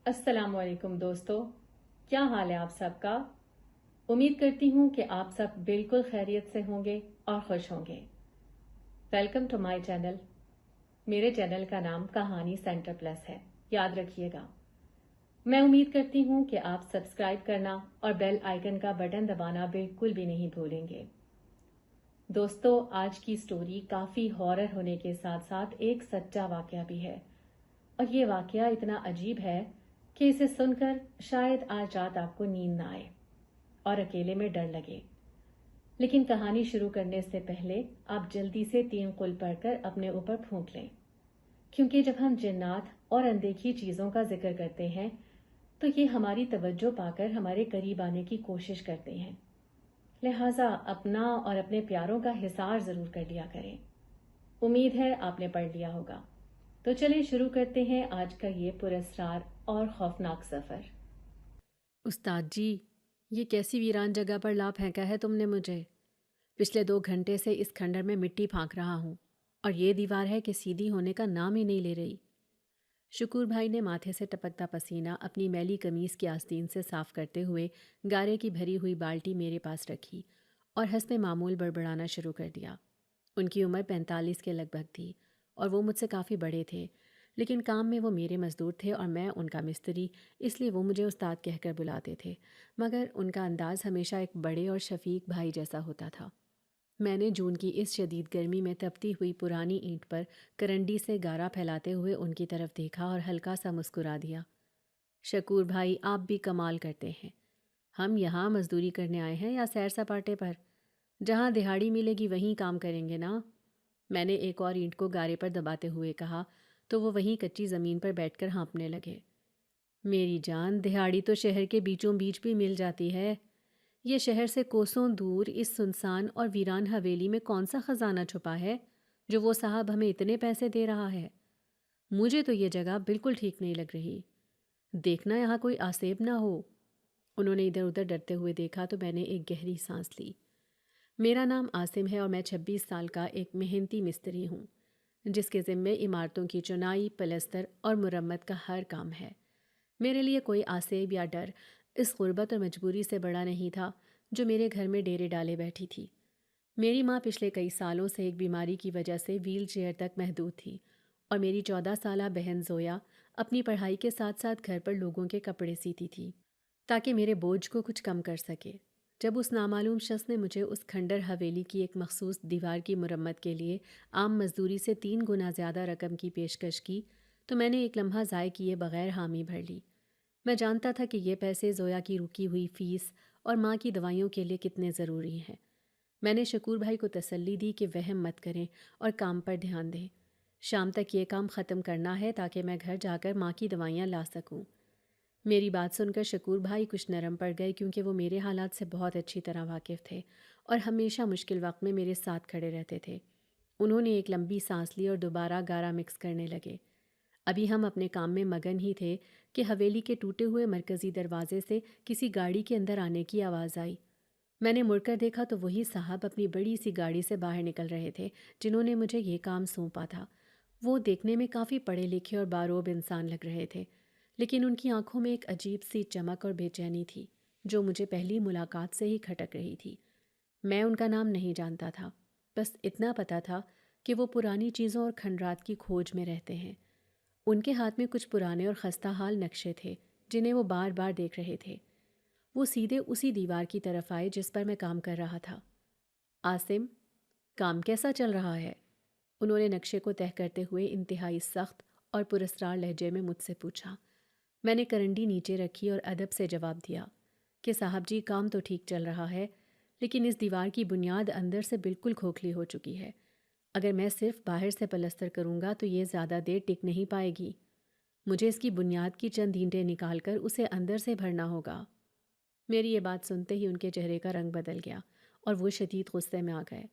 السلام علیکم دوستو، کیا حال ہے آپ سب کا؟ امید کرتی ہوں کہ آپ سب بالکل خیریت سے ہوں گے اور خوش ہوں گے۔ Welcome to my channel. میرے چینل کا نام کہانی سینٹر پلس ہے، یاد رکھیے گا۔ میں امید کرتی ہوں کہ آپ سبسکرائب کرنا اور بیل آئیکن کا بٹن دبانا بالکل بھی نہیں بھولیں گے۔ دوستو، آج کی سٹوری کافی ہارر ہونے کے ساتھ ساتھ ایک سچا واقعہ بھی ہے، اور یہ واقعہ اتنا عجیب ہے کہ اسے سن کر شاید آج رات آپ کو نیند نہ آئے اور اکیلے میں ڈر لگے۔ لیکن کہانی شروع کرنے سے پہلے آپ جلدی سے 3 قل پڑھ کر اپنے اوپر پھونک لیں، کیونکہ جب ہم جنات اور اندیکھی چیزوں کا ذکر کرتے ہیں تو یہ ہماری توجہ پا کر ہمارے قریب آنے کی کوشش کرتے ہیں، لہٰذا اپنا اور اپنے پیاروں کا حصار ضرور کر لیا کریں۔ امید ہے آپ نے پڑھ لیا ہوگا، تو چلیں شروع کرتے ہیں آج کا یہ پراسرار اور خوفناک سفر۔ استاد جی، یہ کیسی ویران جگہ پر لا پھینکا ہے تم نے مجھے؟ پچھلے 2 گھنٹے سے اس کھنڈر میں مٹی پھانک رہا ہوں اور یہ دیوار ہے کہ سیدھی ہونے کا نام ہی نہیں لے رہی۔ شکور بھائی نے ماتھے سے ٹپکتا پسینہ اپنی میلی قمیص کی آستین سے صاف کرتے ہوئے گارے کی بھری ہوئی بالٹی میرے پاس رکھی اور حسب معمول بڑبڑانا شروع کر دیا۔ ان کی عمر 45 کے لگ بھگ تھی اور وہ مجھ سے کافی بڑے تھے، لیکن کام میں وہ میرے مزدور تھے اور میں ان کا مستری، اس لیے وہ مجھے استاد کہہ کر بلاتے تھے، مگر ان کا انداز ہمیشہ ایک بڑے اور شفیق بھائی جیسا ہوتا تھا۔ میں نے جون کی اس شدید گرمی میں تپتی ہوئی پرانی اینٹ پر کرنڈی سے گارا پھیلاتے ہوئے ان کی طرف دیکھا اور ہلکا سا مسکرا دیا۔ شکور بھائی، آپ بھی کمال کرتے ہیں۔ ہم یہاں مزدوری کرنے آئے ہیں یا سیر سپاٹے پر؟ جہاں دہاڑی ملے گی وہیں کام کریں گے نا؟ میں نے ایک اور اینٹ کو گارے پر دباتے ہوئے کہا تو وہ وہیں کچی زمین پر بیٹھ کر ہانپنے لگے۔ میری جان، دہاڑی تو شہر کے بیچوں بیچ بھی مل جاتی ہے۔ یہ شہر سے کوسوں دور اس سنسان اور ویران حویلی میں کون سا خزانہ چھپا ہے جو وہ صاحب ہمیں اتنے پیسے دے رہا ہے؟ مجھے تو یہ جگہ بالکل ٹھیک نہیں لگ رہی۔ دیکھنا یہاں کوئی آسیب نہ ہو۔ انہوں نے ادھر ادھر ڈرتے ہوئے دیکھا تو میں نے ایک گہری سانس لی۔ میرا نام عاصم ہے اور میں 26 سال کا ایک محنتی مستری ہوں، جس کے ذمے عمارتوں کی چنائی، پلستر اور مرمت کا ہر کام ہے۔ میرے لیے کوئی آسیب یا ڈر اس غربت اور مجبوری سے بڑا نہیں تھا جو میرے گھر میں ڈیرے ڈالے بیٹھی تھی۔ میری ماں پچھلے کئی سالوں سے ایک بیماری کی وجہ سے ویل چیئر تک محدود تھی، اور میری 14 سالہ بہن زویا اپنی پڑھائی کے ساتھ ساتھ گھر پر لوگوں کے کپڑے سیتی تھی تاکہ میرے بوجھ کو کچھ کم کر سکے۔ جب اس نامعلوم شخص نے مجھے اس کھنڈر حویلی کی ایک مخصوص دیوار کی مرمت کے لیے عام مزدوری سے 3 گنا زیادہ رقم کی پیشکش کی تو میں نے ایک لمحہ ضائع کیے بغیر حامی بھر لی۔ میں جانتا تھا کہ یہ پیسے زویا کی رکی ہوئی فیس اور ماں کی دوائیوں کے لیے کتنے ضروری ہیں۔ میں نے شکور بھائی کو تسلی دی کہ وہم مت کریں اور کام پر دھیان دیں۔ شام تک یہ کام ختم کرنا ہے تاکہ میں گھر جا کر ماں کی دوائیاں لا سکوں۔ میری بات سن کر شکور بھائی کچھ نرم پڑ گئے، کیونکہ وہ میرے حالات سے بہت اچھی طرح واقف تھے اور ہمیشہ مشکل وقت میں میرے ساتھ کھڑے رہتے تھے۔ انہوں نے ایک لمبی سانس لی اور دوبارہ گارا مکس کرنے لگے۔ ابھی ہم اپنے کام میں مگن ہی تھے کہ حویلی کے ٹوٹے ہوئے مرکزی دروازے سے کسی گاڑی کے اندر آنے کی آواز آئی۔ میں نے مڑ کر دیکھا تو وہی صاحب اپنی بڑی سی گاڑی سے باہر نکل رہے تھے جنہوں نے مجھے یہ کام سونپا تھا۔ وہ دیکھنے میں کافی پڑھے لکھے اور باروب انسان لگ رہے تھے، لیکن ان کی آنکھوں میں ایک عجیب سی چمک اور بے چینی تھی جو مجھے پہلی ملاقات سے ہی کھٹک رہی تھی۔ میں ان کا نام نہیں جانتا تھا، بس اتنا پتا تھا کہ وہ پرانی چیزوں اور کھنڈرات کی کھوج میں رہتے ہیں۔ ان کے ہاتھ میں کچھ پرانے اور خستہ حال نقشے تھے جنہیں وہ بار بار دیکھ رہے تھے۔ وہ سیدھے اسی دیوار کی طرف آئے جس پر میں کام کر رہا تھا۔ عاصم، کام کیسا چل رہا ہے؟ انہوں نے نقشے کو تہہ کرتے ہوئے انتہائی سخت اور پراسرار لہجے میں مجھ سے پوچھا۔ میں نے کرنڈی نیچے رکھی اور ادب سے جواب دیا کہ صاحب جی، کام تو ٹھیک چل رہا ہے، لیکن اس دیوار کی بنیاد اندر سے بالکل کھوکھلی ہو چکی ہے۔ اگر میں صرف باہر سے پلستر کروں گا تو یہ زیادہ دیر ٹک نہیں پائے گی۔ مجھے اس کی بنیاد کی چند اینٹیں نکال کر اسے اندر سے بھرنا ہوگا۔ میری یہ بات سنتے ہی ان کے چہرے کا رنگ بدل گیا اور وہ شدید غصے میں آ گئے۔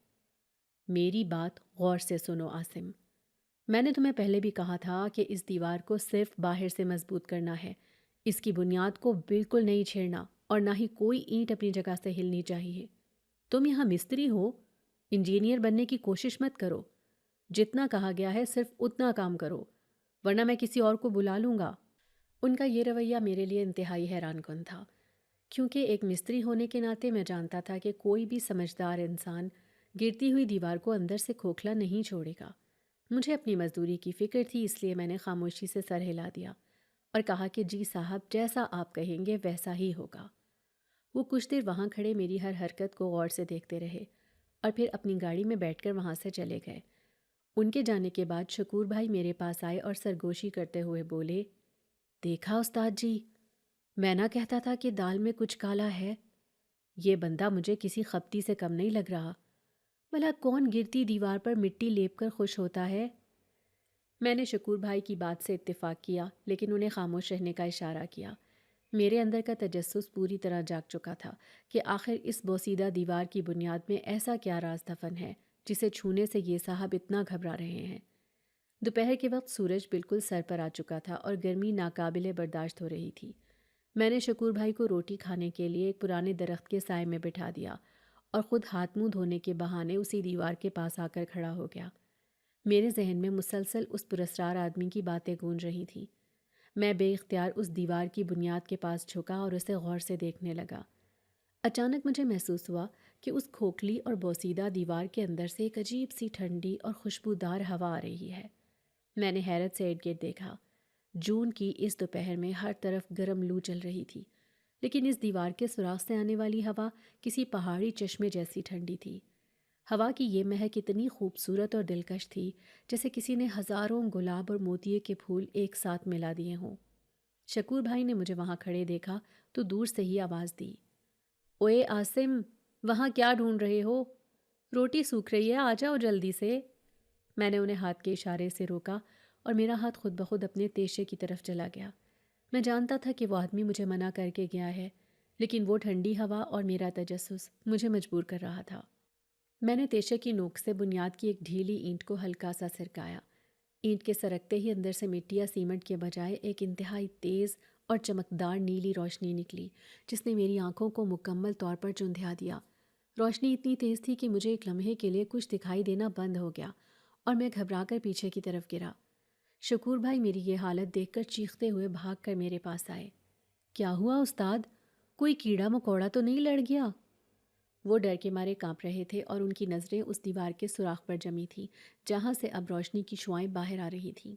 میری بات غور سے سنو عاصم، میں نے تمہیں پہلے بھی کہا تھا کہ اس دیوار کو صرف باہر سے مضبوط کرنا ہے، اس کی بنیاد کو بالکل نہیں چھیڑنا اور نہ ہی کوئی اینٹ اپنی جگہ سے ہلنی چاہیے۔ تم یہاں مستری ہو، انجینئر بننے کی کوشش مت کرو۔ جتنا کہا گیا ہے صرف اتنا کام کرو، ورنہ میں کسی اور کو بلا لوں گا۔ ان کا یہ رویہ میرے لیے انتہائی حیران کن تھا، کیونکہ ایک مستری ہونے کے ناطے میں جانتا تھا کہ کوئی بھی سمجھدار انسان گرتی ہوئی دیوار کو اندر سے کھوکھلا نہیں چھوڑے گا۔ مجھے اپنی مزدوری کی فکر تھی، اس لیے میں نے خاموشی سے سر ہلا دیا اور کہا کہ جی صاحب، جیسا آپ کہیں گے ویسا ہی ہوگا۔ وہ کچھ دیر وہاں کھڑے میری ہر حرکت کو غور سے دیکھتے رہے اور پھر اپنی گاڑی میں بیٹھ کر وہاں سے چلے گئے۔ ان کے جانے کے بعد شکور بھائی میرے پاس آئے اور سرگوشی کرتے ہوئے بولے، دیکھا استاد جی، میں نہ کہتا تھا کہ دال میں کچھ کالا ہے۔ یہ بندہ مجھے کسی خپتی سے کم نہیں لگ رہا۔ بھلا کون گرتی دیوار پر مٹی لیپ کر خوش ہوتا ہے؟ میں نے شکور بھائی کی بات سے اتفاق کیا، لیکن انہیں خاموش رہنے کا اشارہ کیا۔ میرے اندر کا تجسس پوری طرح جاگ چکا تھا کہ آخر اس بوسیدہ دیوار کی بنیاد میں ایسا کیا راز دفن ہے جسے چھونے سے یہ صاحب اتنا گھبرا رہے ہیں۔ دوپہر کے وقت سورج بالکل سر پر آ چکا تھا اور گرمی ناقابل برداشت ہو رہی تھی۔ میں نے شکور بھائی کو روٹی کھانے کے لیے ایک پرانے درخت کے سائے میں بٹھا دیا اور خود ہاتھ منہ دھونے کے بہانے اسی دیوار کے پاس آ کر کھڑا ہو گیا۔ میرے ذہن میں مسلسل اس پراسرار آدمی کی باتیں گونج رہی تھیں۔ میں بے اختیار اس دیوار کی بنیاد کے پاس جھکا اور اسے غور سے دیکھنے لگا۔ اچانک مجھے محسوس ہوا کہ اس کھوکھلی اور بوسیدہ دیوار کے اندر سے ایک عجیب سی ٹھنڈی اور خوشبودار ہوا آ رہی ہے۔ میں نے حیرت سے ارد گرد دیکھا۔ جون کی اس دوپہر میں ہر طرف گرم لو چل رہی تھی، لیکن اس دیوار کے سوراخ سے آنے والی ہوا کسی پہاڑی چشمے جیسی ٹھنڈی تھی۔ ہوا کی یہ مہک اتنی خوبصورت اور دلکش تھی جیسے کسی نے ہزاروں گلاب اور موتیے کے پھول ایک ساتھ ملا دیے ہوں۔ شکور بھائی نے مجھے وہاں کھڑے دیکھا تو دور سے ہی آواز دی، اوئے عاصم، وہاں کیا ڈھونڈ رہے ہو؟ روٹی سوکھ رہی ہے، آ جاؤ جلدی سے۔ میں نے انہیں ہاتھ کے اشارے سے روکا اور میرا ہاتھ خود بخود اپنے تیشے کی طرف چلا گیا۔ میں جانتا تھا کہ وہ آدمی مجھے منع کر کے گیا ہے، لیکن وہ ٹھنڈی ہوا اور میرا تجسس مجھے مجبور کر رہا تھا۔ میں نے تیشے کی نوک سے بنیاد کی ایک ڈھیلی اینٹ کو ہلکا سا سرکایا۔ اینٹ کے سرکتے ہی اندر سے مٹی یا سیمنٹ کے بجائے ایک انتہائی تیز اور چمکدار نیلی روشنی نکلی، جس نے میری آنکھوں کو مکمل طور پر چندھیا دیا۔ روشنی اتنی تیز تھی کہ مجھے ایک لمحے کے لیے کچھ دکھائی دینا بند ہو گیا اور میں گھبرا کر پیچھے کی طرف گرا۔ شکور بھائی میری یہ حالت دیکھ کر چیختے ہوئے بھاگ کر میرے پاس آئے۔ کیا ہوا استاد؟ کوئی کیڑا مکوڑا تو نہیں لڑ گیا؟ وہ ڈر کے مارے کانپ رہے تھے اور ان کی نظریں اس دیوار کے سوراخ پر جمی تھیں جہاں سے اب روشنی کی شعائیں باہر آ رہی تھیں۔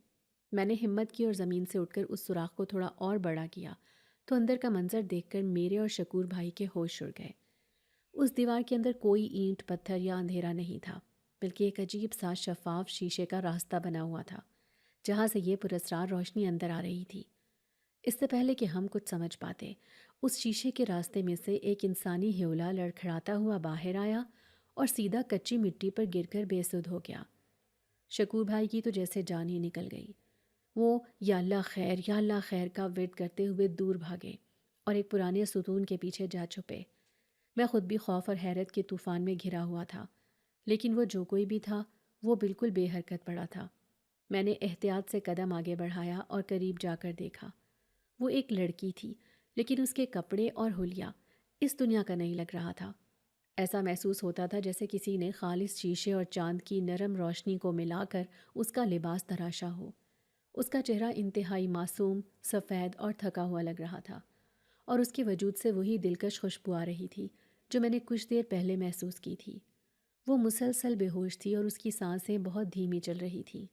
میں نے ہمت کی اور زمین سے اٹھ کر اس سوراخ کو تھوڑا اور بڑا کیا تو اندر کا منظر دیکھ کر میرے اور شکور بھائی کے ہوش اڑ گئے۔ اس دیوار کے اندر کوئی اینٹ، پتھر یا اندھیرا نہیں تھا، بلکہ ایک عجیب سا شفاف شیشے کا راستہ بنا ہوا تھا جہاں سے یہ پراسرار روشنی اندر آ رہی تھی۔ اس سے پہلے کہ ہم کچھ سمجھ پاتے، اس شیشے کے راستے میں سے ایک انسانی ہیولا لڑکھڑاتا ہوا باہر آیا اور سیدھا کچی مٹی پر گر کر بے سدھ ہو گیا۔ شکور بھائی کی تو جیسے جان ہی نکل گئی۔ وہ یا اللہ خیر کا ورد کرتے ہوئے دور بھاگے اور ایک پرانے ستون کے پیچھے جا چھپے۔ میں خود بھی خوف اور حیرت کے طوفان میں گھرا ہوا تھا، لیکن وہ جو کوئی بھی تھا وہ بالکل بے حرکت پڑا تھا۔ میں نے احتیاط سے قدم آگے بڑھایا اور قریب جا کر دیکھا۔ وہ ایک لڑکی تھی، لیکن اس کے کپڑے اور حلیہ اس دنیا کا نہیں لگ رہا تھا۔ ایسا محسوس ہوتا تھا جیسے کسی نے خالص شیشے اور چاند کی نرم روشنی کو ملا کر اس کا لباس تراشا ہو۔ اس کا چہرہ انتہائی معصوم، سفید اور تھکا ہوا لگ رہا تھا، اور اس کے وجود سے وہی دلکش خوشبو آ رہی تھی جو میں نے کچھ دیر پہلے محسوس کی تھی۔ وہ مسلسل بے ہوش تھی اور اس کی سانسیں بہت دھیمی چل رہی تھیں۔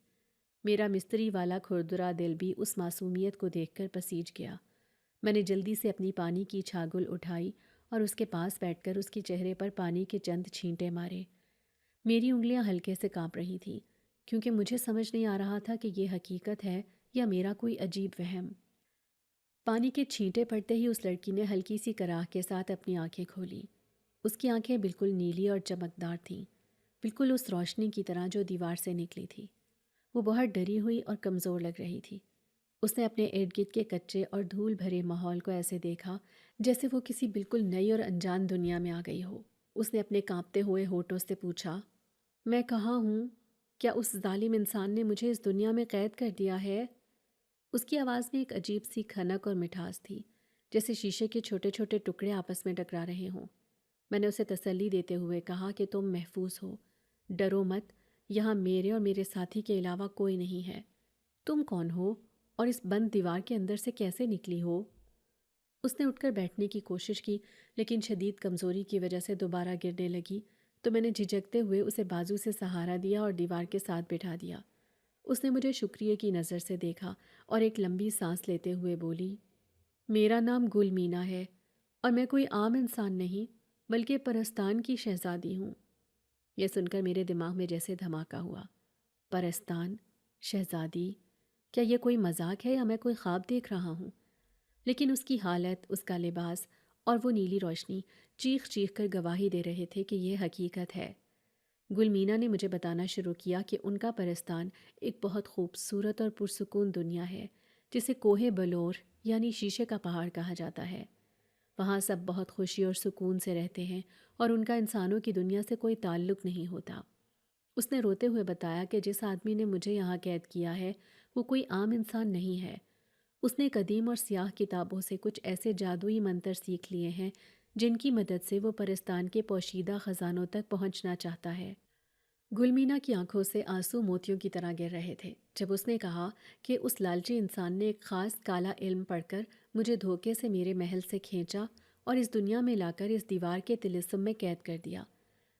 میرا مستری والا کھردرا دل بھی اس معصومیت کو دیکھ کر پسیج گیا۔ میں نے جلدی سے اپنی پانی کی چھاگل اٹھائی اور اس کے پاس بیٹھ کر اس کے چہرے پر پانی کے چند چھینٹے مارے۔ میری انگلیاں ہلکے سے کانپ رہی تھیں کیونکہ مجھے سمجھ نہیں آ رہا تھا کہ یہ حقیقت ہے یا میرا کوئی عجیب وہم۔ پانی کے چھینٹے پڑتے ہی اس لڑکی نے ہلکی سی کراہ کے ساتھ اپنی آنکھیں کھولیں۔ اس کی آنکھیں بالکل نیلی اور چمکدار تھیں، بالکل اس روشنی کی طرح جو دیوار سے نکلی تھی۔ وہ بہت ڈری ہوئی اور کمزور لگ رہی تھی۔ اس نے اپنے ارد گرد کے کچے اور دھول بھرے ماحول کو ایسے دیکھا جیسے وہ کسی بالکل نئی اور انجان دنیا میں آ گئی ہو۔ اس نے اپنے کانپتے ہوئے ہونٹوں سے پوچھا، میں کہاں ہوں؟ کیا اس ظالم انسان نے مجھے اس دنیا میں قید کر دیا ہے؟ اس کی آواز میں ایک عجیب سی کھنک اور مٹھاس تھی، جیسے شیشے کے چھوٹے چھوٹے ٹکڑے آپس میں ٹکرا رہے ہوں۔ میں نے اسے تسلی دیتے ہوئے کہا کہ تم محفوظ ہو، ڈرو مت، یہاں میرے اور میرے ساتھی کے علاوہ کوئی نہیں ہے۔ تم کون ہو اور اس بند دیوار کے اندر سے کیسے نکلی ہو؟ اس نے اٹھ کر بیٹھنے کی کوشش کی، لیکن شدید کمزوری کی وجہ سے دوبارہ گرنے لگی، تو میں نے جھجکتے ہوئے اسے بازو سے سہارا دیا اور دیوار کے ساتھ بٹھا دیا۔ اس نے مجھے شکریہ کی نظر سے دیکھا اور ایک لمبی سانس لیتے ہوئے بولی، میرا نام گل مینا ہے اور میں کوئی عام انسان نہیں بلکہ پرستان کی شہزادی ہوں۔ یہ سن کر میرے دماغ میں جیسے دھماکہ ہوا۔ پرستان، شہزادی، کیا یہ کوئی مذاق ہے یا میں کوئی خواب دیکھ رہا ہوں؟ لیکن اس کی حالت، اس کا لباس اور وہ نیلی روشنی چیخ چیخ کر گواہی دے رہے تھے کہ یہ حقیقت ہے۔ گل مینا نے مجھے بتانا شروع کیا کہ ان کا پرستان ایک بہت خوبصورت اور پرسکون دنیا ہے جسے کوہ بلور یعنی شیشے کا پہاڑ کہا جاتا ہے۔ وہاں سب بہت خوشی اور سکون سے رہتے ہیں اور ان کا انسانوں کی دنیا سے کوئی تعلق نہیں ہوتا۔ اس نے روتے ہوئے بتایا کہ جس آدمی نے مجھے یہاں قید کیا ہے وہ کوئی عام انسان نہیں ہے۔ اس نے قدیم اور سیاہ کتابوں سے کچھ ایسے جادوئی منتر سیکھ لیے ہیں جن کی مدد سے وہ پرستان کے پوشیدہ خزانوں تک پہنچنا چاہتا ہے۔ گلمینا کی آنکھوں سے آنسو موتیوں کی طرح گر رہے تھے جب اس نے کہا کہ اس لالچی انسان نے ایک خاص کالا علم پڑھ کر مجھے دھوکے سے میرے محل سے کھینچا اور اس دنیا میں لا کر اس دیوار کے طلسم میں قید کر دیا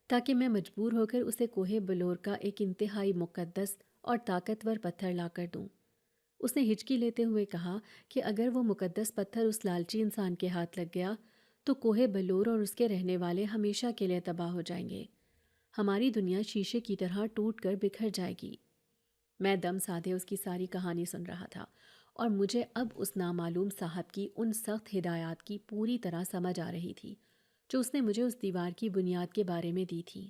تاکہ میں مجبور ہو کر اسے کوہ بلور کا ایک انتہائی مقدس اور طاقتور پتھر لا کر دوں۔ اس نے ہچکی لیتے ہوئے کہا کہ اگر وہ مقدس پتھر اس لالچی انسان کے ہاتھ لگ گیا تو کوہ بلور اور اس کے رہنے والے ہمیشہ کے لیے تباہ ہو جائیں گے۔ ہماری دنیا شیشے کی طرح ٹوٹ کر بکھر جائے گی۔ میں دم سادھے اس کی ساری کہانی سن رہا تھا اور مجھے اب اس نامعلوم صاحب کی ان سخت ہدایات کی پوری طرح سمجھ آ رہی تھی جو اس نے مجھے اس دیوار کی بنیاد کے بارے میں دی تھی۔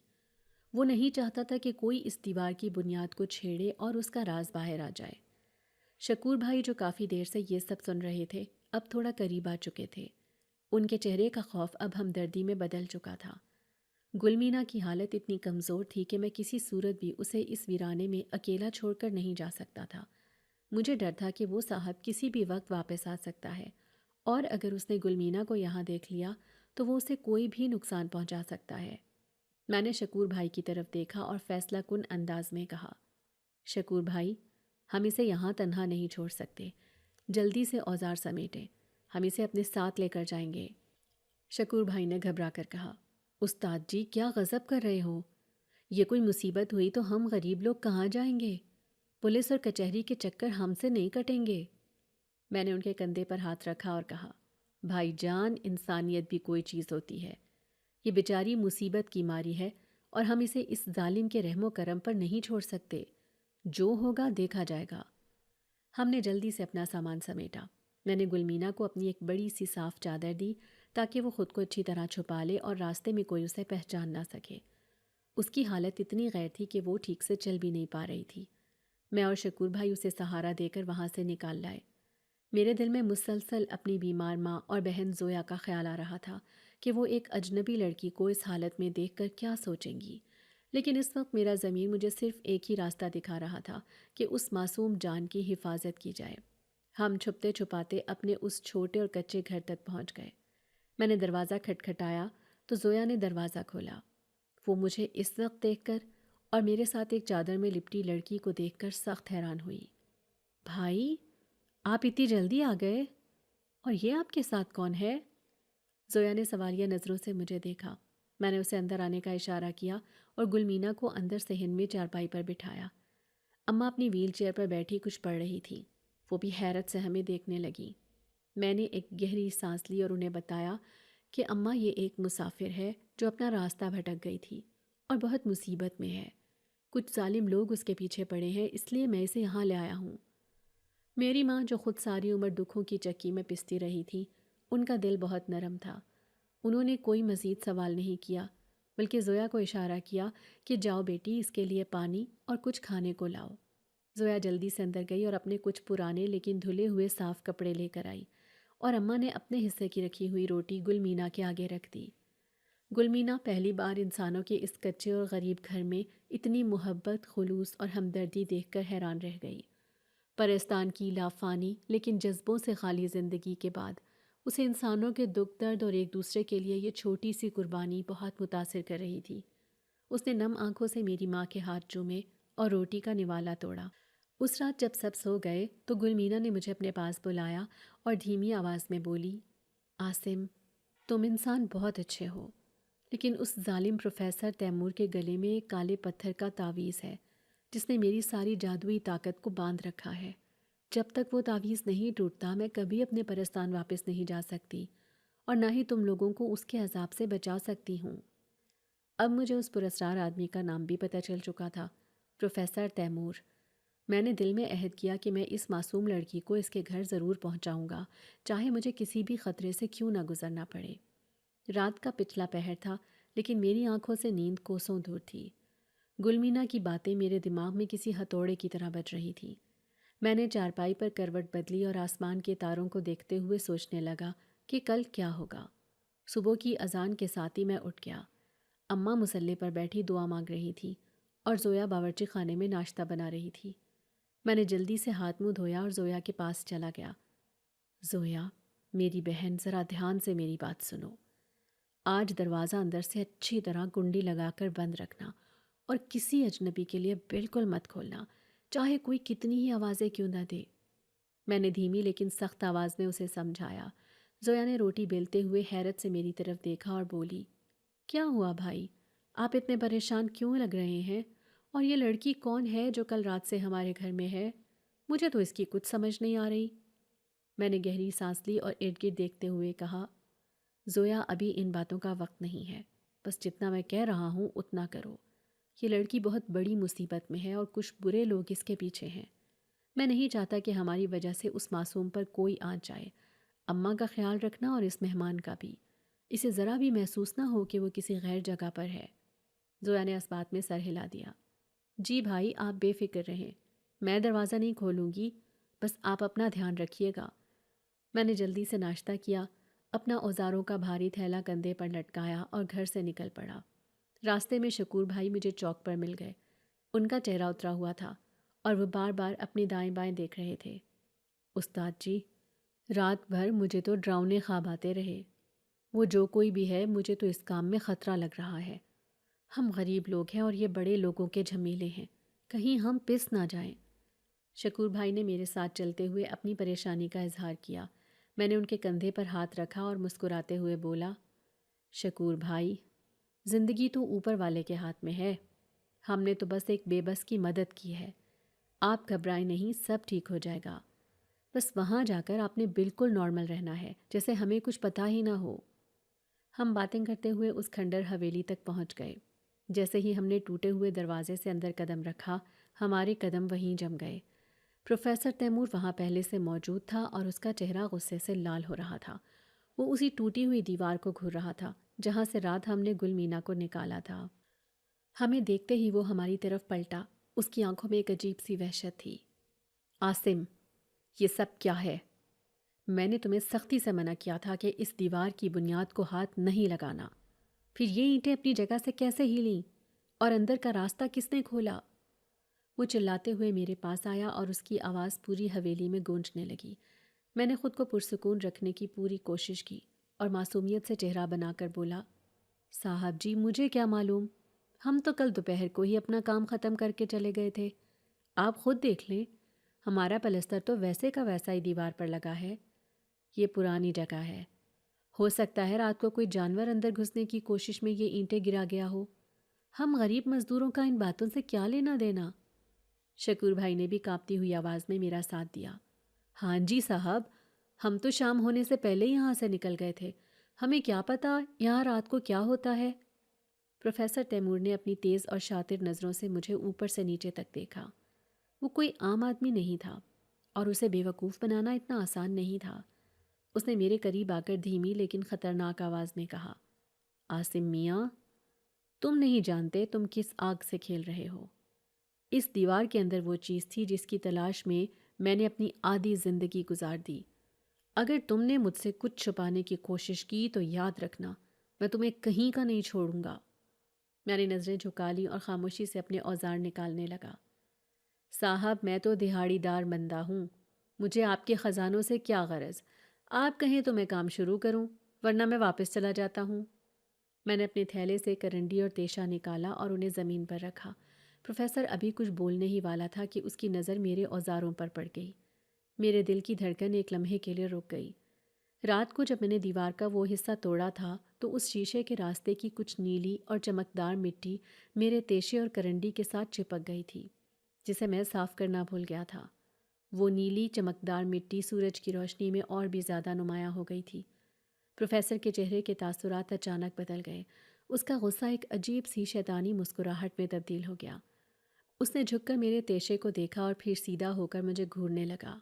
وہ نہیں چاہتا تھا کہ کوئی اس دیوار کی بنیاد کو چھیڑے اور اس کا راز باہر آ جائے۔ شکور بھائی جو کافی دیر سے یہ سب سن رہے تھے اب تھوڑا قریب آ چکے تھے۔ ان کے چہرے کا خوف اب ہمدردی میں بدل چکا تھا۔ گلمینا کی حالت اتنی کمزور تھی کہ میں کسی صورت بھی اسے اس ویرانے میں اکیلا چھوڑ کر نہیں جا سکتا تھا۔ مجھے ڈر تھا کہ وہ صاحب کسی بھی وقت واپس آ سکتا ہے اور اگر اس نے گلمینا کو یہاں دیکھ لیا تو وہ اسے کوئی بھی نقصان پہنچا سکتا ہے۔ میں نے شکور بھائی کی طرف دیکھا اور فیصلہ کن انداز میں کہا، شکور بھائی، ہم اسے یہاں تنہا نہیں چھوڑ سکتے، جلدی سے اوزار سمیٹیں، ہم اسے اپنے ساتھ لے کر جائیں گے۔ شکور بھائی نے گھبرا کر کہا، استاد جی کیا غضب کر رہے ہو؟ یہ کوئی مصیبت ہوئی تو ہم غریب لوگ کہاں جائیں گے؟ پولیس اور کچہری کے چکر ہم سے نہیں کٹیں گے۔ میں نے ان کے کندھے پر ہاتھ رکھا اور کہا، بھائی جان، انسانیت بھی کوئی چیز ہوتی ہے۔ یہ بیچاری مصیبت کی ماری ہے اور ہم اسے اس ظالم کے رحم و کرم پر نہیں چھوڑ سکتے۔ جو ہوگا دیکھا جائے گا۔ ہم نے جلدی سے اپنا سامان سمیٹا۔ میں نے گلمینا کو اپنی ایک بڑی سی صاف چادر دی تاکہ وہ خود کو اچھی طرح چھپا لے اور راستے میں کوئی اسے پہچان نہ سکے۔ اس کی حالت اتنی غیر تھی کہ وہ ٹھیک سے چل بھی نہیں پا رہی تھی۔ میں اور شکور بھائی اسے سہارا دے کر وہاں سے نکال لائے۔ میرے دل میں مسلسل اپنی بیمار ماں اور بہن زویا کا خیال آ رہا تھا کہ وہ ایک اجنبی لڑکی کو اس حالت میں دیکھ کر کیا سوچیں گی، لیکن اس وقت میرا ضمیر مجھے صرف ایک ہی راستہ دکھا رہا تھا کہ اس معصوم جان کی حفاظت کی جائے۔ ہم چھپتے چھپاتے اپنے اس چھوٹے اور کچے گھر تک پہنچ گئے۔ میں نے دروازہ کھٹکھٹایا تو زویا نے دروازہ کھولا۔ وہ مجھے اس وقت دیکھ کر اور میرے ساتھ ایک چادر میں لپٹی لڑکی کو دیکھ کر سخت حیران ہوئی۔ بھائی، آپ اتنی جلدی آ گئے، اور یہ آپ کے ساتھ کون ہے؟ زویا نے سوالیہ نظروں سے مجھے دیکھا۔ میں نے اسے اندر آنے کا اشارہ کیا اور گلمینا کو اندر صحن میں چارپائی پر بٹھایا۔ اماں اپنی ویل چیئر پر بیٹھی کچھ پڑھ رہی تھی۔ وہ بھی حیرت سے ہمیں دیکھنے لگی۔ میں نے ایک گہری سانس لی اور انہیں بتایا کہ اماں، یہ ایک مسافر ہے جو اپنا راستہ بھٹک گئی تھی اور بہت مصیبت میں ہے۔ کچھ ظالم لوگ اس کے پیچھے پڑے ہیں، اس لیے میں اسے یہاں لے آیا ہوں۔ میری ماں جو خود ساری عمر دکھوں کی چکی میں پستی رہی تھی، ان کا دل بہت نرم تھا۔ انہوں نے کوئی مزید سوال نہیں کیا بلکہ زویا کو اشارہ کیا کہ جاؤ بیٹی، اس کے لیے پانی اور کچھ کھانے کو لاؤ۔ زویا جلدی سے اندر گئی اور اپنے کچھ پرانے لیکن دھلے ہوئے صاف کپڑے لے کر آئی اور اماں نے اپنے حصے کی رکھی ہوئی روٹی گلمینا کے آگے رکھ دی۔ گلمینا پہلی بار انسانوں کے اس کچے اور غریب گھر میں اتنی محبت، خلوص اور ہمدردی دیکھ کر حیران رہ گئی۔ پرستان کی لافانی لیکن جذبوں سے خالی زندگی کے بعد اسے انسانوں کے دکھ درد اور ایک دوسرے کے لیے یہ چھوٹی سی قربانی بہت متاثر کر رہی تھی۔ اس نے نم آنکھوں سے میری ماں کے ہاتھ چومے اور روٹی کا نوالا توڑا۔ اس رات جب سب سو گئے تو گلمینا نے مجھے اپنے پاس بلایا اور دھیمی آواز میں بولی، عاصم، تم انسان بہت اچھے ہو، لیکن اس ظالم پروفیسر تیمور کے گلے میں ایک کالے پتھر کا تعویذ ہے جس نے میری ساری جادوئی طاقت کو باندھ رکھا ہے۔ جب تک وہ تعویذ نہیں ٹوٹتا میں کبھی اپنے پرستان واپس نہیں جا سکتی، اور نہ ہی تم لوگوں کو اس کے عذاب سے بچا سکتی ہوں۔ اب مجھے اس پراسرار آدمی کا نام بھی پتہ چل چکا تھا، پروفیسر تیمور۔ میں نے دل میں عہد کیا کہ میں اس معصوم لڑکی کو اس کے گھر ضرور پہنچاؤں گا، چاہے مجھے کسی بھی خطرے سے کیوں نہ گزرنا پڑے۔ رات کا پچھلا پہر تھا، لیکن میری آنکھوں سے نیند کوسوں دور تھی۔ گلمینا کی باتیں میرے دماغ میں کسی ہتھوڑے کی طرح بج رہی تھیں۔ میں نے چارپائی پر کروٹ بدلی اور آسمان کے تاروں کو دیکھتے ہوئے سوچنے لگا کہ کل کیا ہوگا۔ صبح کی اذان کے ساتھ ہی میں اٹھ گیا۔ اماں مصلے پر بیٹھی دعا مانگ رہی تھی اور زویا باورچی خانے میں ناشتہ بنا رہی تھی۔ میں نے جلدی سے ہاتھ منہ دھویا اور زویا کے پاس چلا گیا۔ زویا، میری بہن، ذرا دھیان سے میری بات سنو۔ آج دروازہ اندر سے اچھی طرح کنڈی لگا کر بند رکھنا اور کسی اجنبی کے لیے بالکل مت کھولنا، چاہے کوئی کتنی ہی آوازیں کیوں نہ دے۔ میں نے دھیمی لیکن سخت آواز میں اسے سمجھایا۔ زویا نے روٹی بیلتے ہوئے حیرت سے میری طرف دیکھا اور بولی، کیا ہوا بھائی؟ آپ اتنے پریشان کیوں لگ رہے ہیں؟ اور یہ لڑکی کون ہے جو کل رات سے ہمارے گھر میں ہے؟ مجھے تو اس کی کچھ سمجھ نہیں آ رہی۔ میں نے گہری سانس لی اور ارد گرد دیکھتے ہوئے کہا، زویا، ابھی ان باتوں کا وقت نہیں ہے، بس جتنا میں کہہ رہا ہوں اتنا کرو۔ یہ لڑکی بہت بڑی مصیبت میں ہے اور کچھ برے لوگ اس کے پیچھے ہیں۔ میں نہیں چاہتا کہ ہماری وجہ سے اس معصوم پر کوئی آنچ جائے۔ اماں کا خیال رکھنا اور اس مہمان کا بھی۔ اسے ذرا بھی محسوس نہ ہو کہ وہ کسی غیر جگہ پر ہے۔ زویا نے اس بات میں سر ہلا دیا۔ جی بھائی، آپ بے فکر رہیں، میں دروازہ نہیں کھولوں گی، بس آپ اپنا دھیان رکھیے گا۔ میں نے جلدی سے ناشتہ کیا، اپنا اوزاروں کا بھاری تھیلا کندھے پر لٹکایا اور گھر سے نکل پڑا۔ راستے میں شکور بھائی مجھے چوک پر مل گئے۔ ان کا چہرہ اترا ہوا تھا اور وہ بار بار اپنی دائیں بائیں دیکھ رہے تھے۔ استاد جی، رات بھر مجھے تو ڈراؤنے خواب آتے رہے۔ وہ جو کوئی بھی ہے، مجھے تو اس کام میں خطرہ لگ رہا ہے۔ ہم غریب لوگ ہیں اور یہ بڑے لوگوں کے جھمیلے ہیں، کہیں ہم پس نہ جائیں۔ شکور بھائی نے میرے ساتھ چلتے ہوئے اپنی پریشانی کا اظہار کیا۔ میں نے ان کے کندھے پر ہاتھ رکھا اور مسکراتے ہوئے بولا، شکور بھائی، زندگی تو اوپر والے کے ہاتھ میں ہے، ہم نے تو بس ایک بے بس کی مدد کی ہے۔ آپ گھبرائیں نہیں، سب ٹھیک ہو جائے گا۔ بس وہاں جا کر آپ نے بالکل نارمل رہنا ہے، جیسے ہمیں کچھ پتہ ہی نہ ہو۔ ہم باتیں کرتے ہوئے اس کھنڈر حویلی تک پہنچ گئے۔ جیسے ہی ہم نے ٹوٹے ہوئے دروازے سے اندر قدم رکھا، ہمارے قدم وہیں جم گئے۔ پروفیسر تیمور وہاں پہلے سے موجود تھا اور اس کا چہرہ غصے سے لال ہو رہا تھا۔ وہ اسی ٹوٹی ہوئی دیوار کو گھور رہا تھا جہاں سے رات ہم نے گلمینا کو نکالا تھا۔ ہمیں دیکھتے ہی وہ ہماری طرف پلٹا۔ اس کی آنکھوں میں ایک عجیب سی وحشت تھی۔ عاصم، یہ سب کیا ہے؟ میں نے تمہیں سختی سے منع کیا تھا کہ اس دیوار کی بنیاد کو ہاتھ نہیں لگانا۔ پھر یہ اینٹیں اپنی جگہ سے کیسے ہلیں؟ اور اندر کا راستہ کس نے کھولا؟ وہ چلاتے ہوئے میرے پاس آیا اور اس کی آواز پوری حویلی میں گونجنے لگی۔ میں نے خود کو پرسکون رکھنے کی پوری کوشش کی اور معصومیت سے چہرہ بنا کر بولا، صاحب جی، مجھے کیا معلوم، ہم تو کل دوپہر کو ہی اپنا کام ختم کر کے چلے گئے تھے۔ آپ خود دیکھ لیں، ہمارا پلستر تو ویسے کا ویسا ہی دیوار پر لگا ہے۔ یہ پرانی جگہ ہے، ہو سکتا ہے رات کو کوئی جانور اندر گھسنے کی کوشش میں یہ اینٹیں گرا گیا ہو۔ ہم غریب مزدوروں کا ان باتوں سے کیا لینا دینا؟ شکور بھائی نے بھی کانپتی ہوئی آواز میں میرا ساتھ دیا۔ ہاں جی صاحب، ہم تو شام ہونے سے پہلے یہاں سے نکل گئے تھے، ہمیں کیا پتا یہاں رات کو کیا ہوتا ہے۔ پروفیسر تیمور نے اپنی تیز اور شاطر نظروں سے مجھے اوپر سے نیچے تک دیکھا۔ وہ کوئی عام آدمی نہیں تھا اور اسے بے وقوف بنانا اتنا آسان نہیں تھا۔ اس نے میرے قریب آ کر دھیمی لیکن خطرناک آواز میں کہا، عاصم میاں، تم نہیں جانتے تم کس آگ سے کھیل رہے ہو۔ اس دیوار کے اندر وہ چیز تھی جس کی تلاش میں نے اپنی آدھی زندگی گزار دی۔ اگر تم نے مجھ سے کچھ چھپانے کی کوشش کی تو یاد رکھنا، میں تمہیں کہیں کا نہیں چھوڑوں گا۔ میں نے نظریں جھکا لی اور خاموشی سے اپنے اوزار نکالنے لگا۔ صاحب، میں تو دہاڑی دار بندہ ہوں، مجھے آپ کے خزانوں سے کیا غرض؟ آپ کہیں تو میں کام شروع کروں، ورنہ میں واپس چلا جاتا ہوں۔ میں نے اپنے تھیلے سے کرنڈی اور تیشہ نکالا اور انہیں زمین پر رکھا۔ پروفیسر ابھی کچھ بولنے ہی والا تھا کہ اس کی نظر میرے اوزاروں پر پڑ گئی۔ میرے دل کی دھڑکن ایک لمحے کے لیے رک گئی۔ رات کو جب میں نے دیوار کا وہ حصہ توڑا تھا تو اس شیشے کے راستے کی کچھ نیلی اور چمکدار مٹی میرے تیشے اور کرنڈی کے ساتھ چپک گئی تھی، جسے میں صاف کرنا بھول گیا تھا۔ وہ نیلی چمکدار مٹی سورج کی روشنی میں اور بھی زیادہ نمایاں ہو گئی تھی۔ پروفیسر کے چہرے کے تاثرات اچانک بدل گئے۔ اس کا غصہ ایک عجیب سی شیطانی مسکراہٹ میں تبدیل ہو گیا۔ اس نے جھک کر میرے تیشے کو دیکھا اور پھر سیدھا ہو کر مجھے گھورنے لگا۔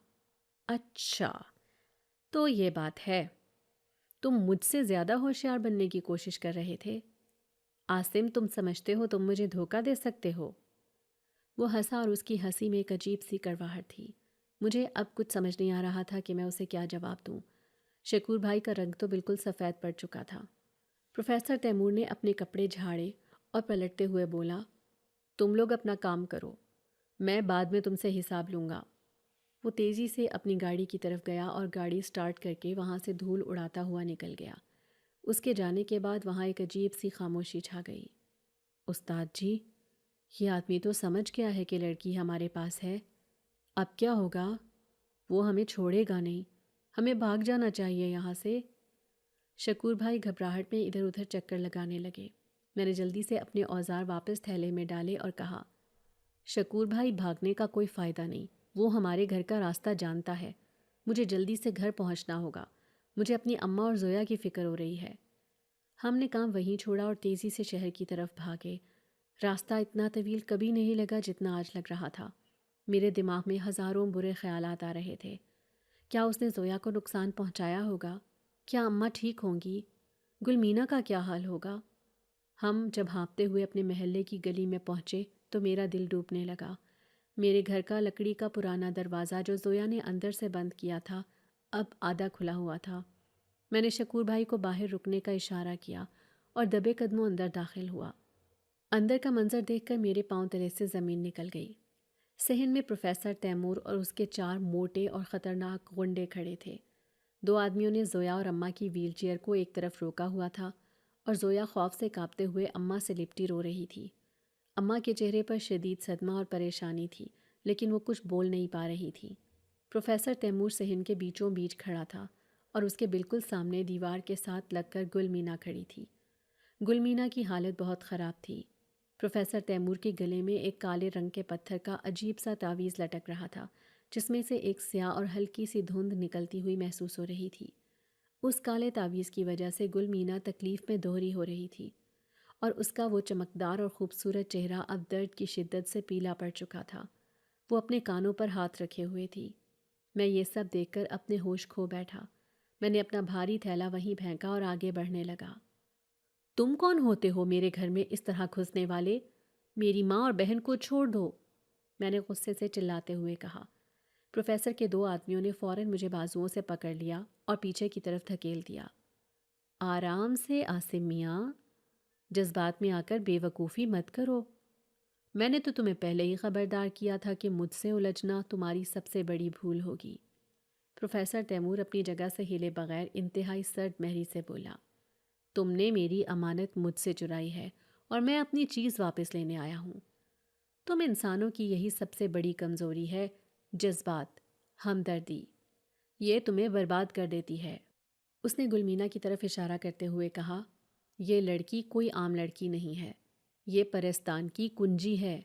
اچھا، تو یہ بات ہے، تم مجھ سے زیادہ ہوشیار بننے کی کوشش کر رہے تھے۔ عاصم، تم سمجھتے ہو تم مجھے دھوکہ دے سکتے ہو؟ وہ ہنسا اور اس کی ہنسی میں ایک عجیب سی کڑواہٹ تھی۔ مجھے اب کچھ سمجھ نہیں آ رہا تھا کہ میں اسے کیا جواب دوں۔ شکور بھائی کا رنگ تو بالکل سفید پڑ چکا تھا۔ پروفیسر تیمور نے اپنے کپڑے جھاڑے اور پلٹتے ہوئے بولا، تم لوگ اپنا کام کرو، میں بعد میں تم سے حساب لوں گا۔ وہ تیزی سے اپنی گاڑی کی طرف گیا اور گاڑی سٹارٹ کر کے وہاں سے دھول اڑاتا ہوا نکل گیا۔ اس کے جانے کے بعد وہاں ایک عجیب سی خاموشی چھا گئی۔ استاد جی، یہ آدمی تو سمجھ گیا ہے کہ لڑکی ہمارے پاس ہے، اب کیا ہوگا؟ وہ ہمیں چھوڑے گا نہیں، ہمیں بھاگ جانا چاہیے یہاں سے۔ شکور بھائی گھبراہٹ میں ادھر ادھر چکر لگانے لگے۔ میں نے جلدی سے اپنے اوزار واپس تھیلے میں ڈالے اور کہا، شکور بھائی، بھاگنے کا کوئی فائدہ نہیں، وہ ہمارے گھر کا راستہ جانتا ہے۔ مجھے جلدی سے گھر پہنچنا ہوگا، مجھے اپنی اماں اور زویا کی فکر ہو رہی ہے۔ ہم نے کام وہیں چھوڑا اور تیزی سے شہر کی طرف بھاگے۔ راستہ اتنا طویل کبھی نہیں لگا جتنا آج لگ رہا تھا۔ میرے دماغ میں ہزاروں برے خیالات آ رہے تھے۔ کیا اس نے زویا کو نقصان پہنچایا ہوگا؟ کیا اماں ٹھیک ہوں گی؟ گلمینا کا کیا حال ہوگا؟ ہم جب ہانپتے ہوئے اپنے محلے کی گلی میں پہنچے تو میرا دل ڈوبنے لگا۔ میرے گھر کا لکڑی کا پرانا دروازہ جو زویا نے اندر سے بند کیا تھا اب آدھا کھلا ہوا تھا۔ میں نے شکور بھائی کو باہر رکنے کا اشارہ کیا اور دبے قدموں اندر داخل ہوا۔ اندر کا منظر دیکھ کر میرے پاؤں تلے سے زمین نکل گئی۔ صحن میں پروفیسر تیمور اور اس کے 4 موٹے اور خطرناک غنڈے کھڑے تھے۔ 2 آدمیوں نے زویا اور اماں کی ویل چیئر کو ایک طرف روکا ہوا تھا اور زویا خوف سے کانپتے ہوئے اماں سے لپٹی رو رہی تھی۔ اماں کے چہرے پر شدید صدمہ اور پریشانی تھی، لیکن وہ کچھ بول نہیں پا رہی تھی۔ پروفیسر تیمور صحن کے بیچوں بیچ کھڑا تھا اور اس کے بالکل سامنے دیوار کے ساتھ لگ کر گلمینا کھڑی تھی۔ گلمینا کی حالت بہت خراب تھی۔ پروفیسر تیمور کے گلے میں ایک کالے رنگ کے پتھر کا عجیب سا تعویذ لٹک رہا تھا، جس میں سے ایک سیاہ اور ہلکی سی دھند نکلتی ہوئی محسوس ہو رہی تھی۔ اس کالے تعویذ کی وجہ سے گلمینا تکلیف میں دوہری ہو رہی تھی اور اس کا وہ چمکدار اور خوبصورت چہرہ اب درد کی شدت سے پیلا پڑ چکا تھا۔ وہ اپنے کانوں پر ہاتھ رکھے ہوئے تھی۔ میں یہ سب دیکھ کر اپنے ہوش کھو بیٹھا۔ میں نے اپنا بھاری تھیلا وہیں پھینکا اور آگے بڑھنے لگا۔ تم کون ہوتے ہو میرے گھر میں اس طرح گھسنے والے؟ میری ماں اور بہن کو چھوڑ دو، میں نے غصے سے چلاتے ہوئے کہا۔ پروفیسر کے 2 آدمیوں نے فوراً مجھے بازوؤں سے پکڑ لیا اور پیچھے کی طرف دھکیل دیا۔ آرام سے عاصم میاں، جذبات میں آ کر بے وقوفی مت کرو۔ میں نے تو تمہیں پہلے ہی خبردار کیا تھا کہ مجھ سے الجھنا تمہاری سب سے بڑی بھول ہوگی۔ پروفیسر تیمور اپنی جگہ سے ہلے بغیر انتہائی سرد مہری سے بولا، تم نے میری امانت مجھ سے چرائی ہے اور میں اپنی چیز واپس لینے آیا ہوں۔ تم انسانوں کی یہی سب سے بڑی کمزوری ہے، جذبات، ہمدردی۔ یہ تمہیں برباد کر دیتی ہے۔ اس نے گلمینا کی طرف اشارہ کرتے ہوئے کہا، یہ لڑکی کوئی عام لڑکی نہیں ہے، یہ پرستان کی کنجی ہے۔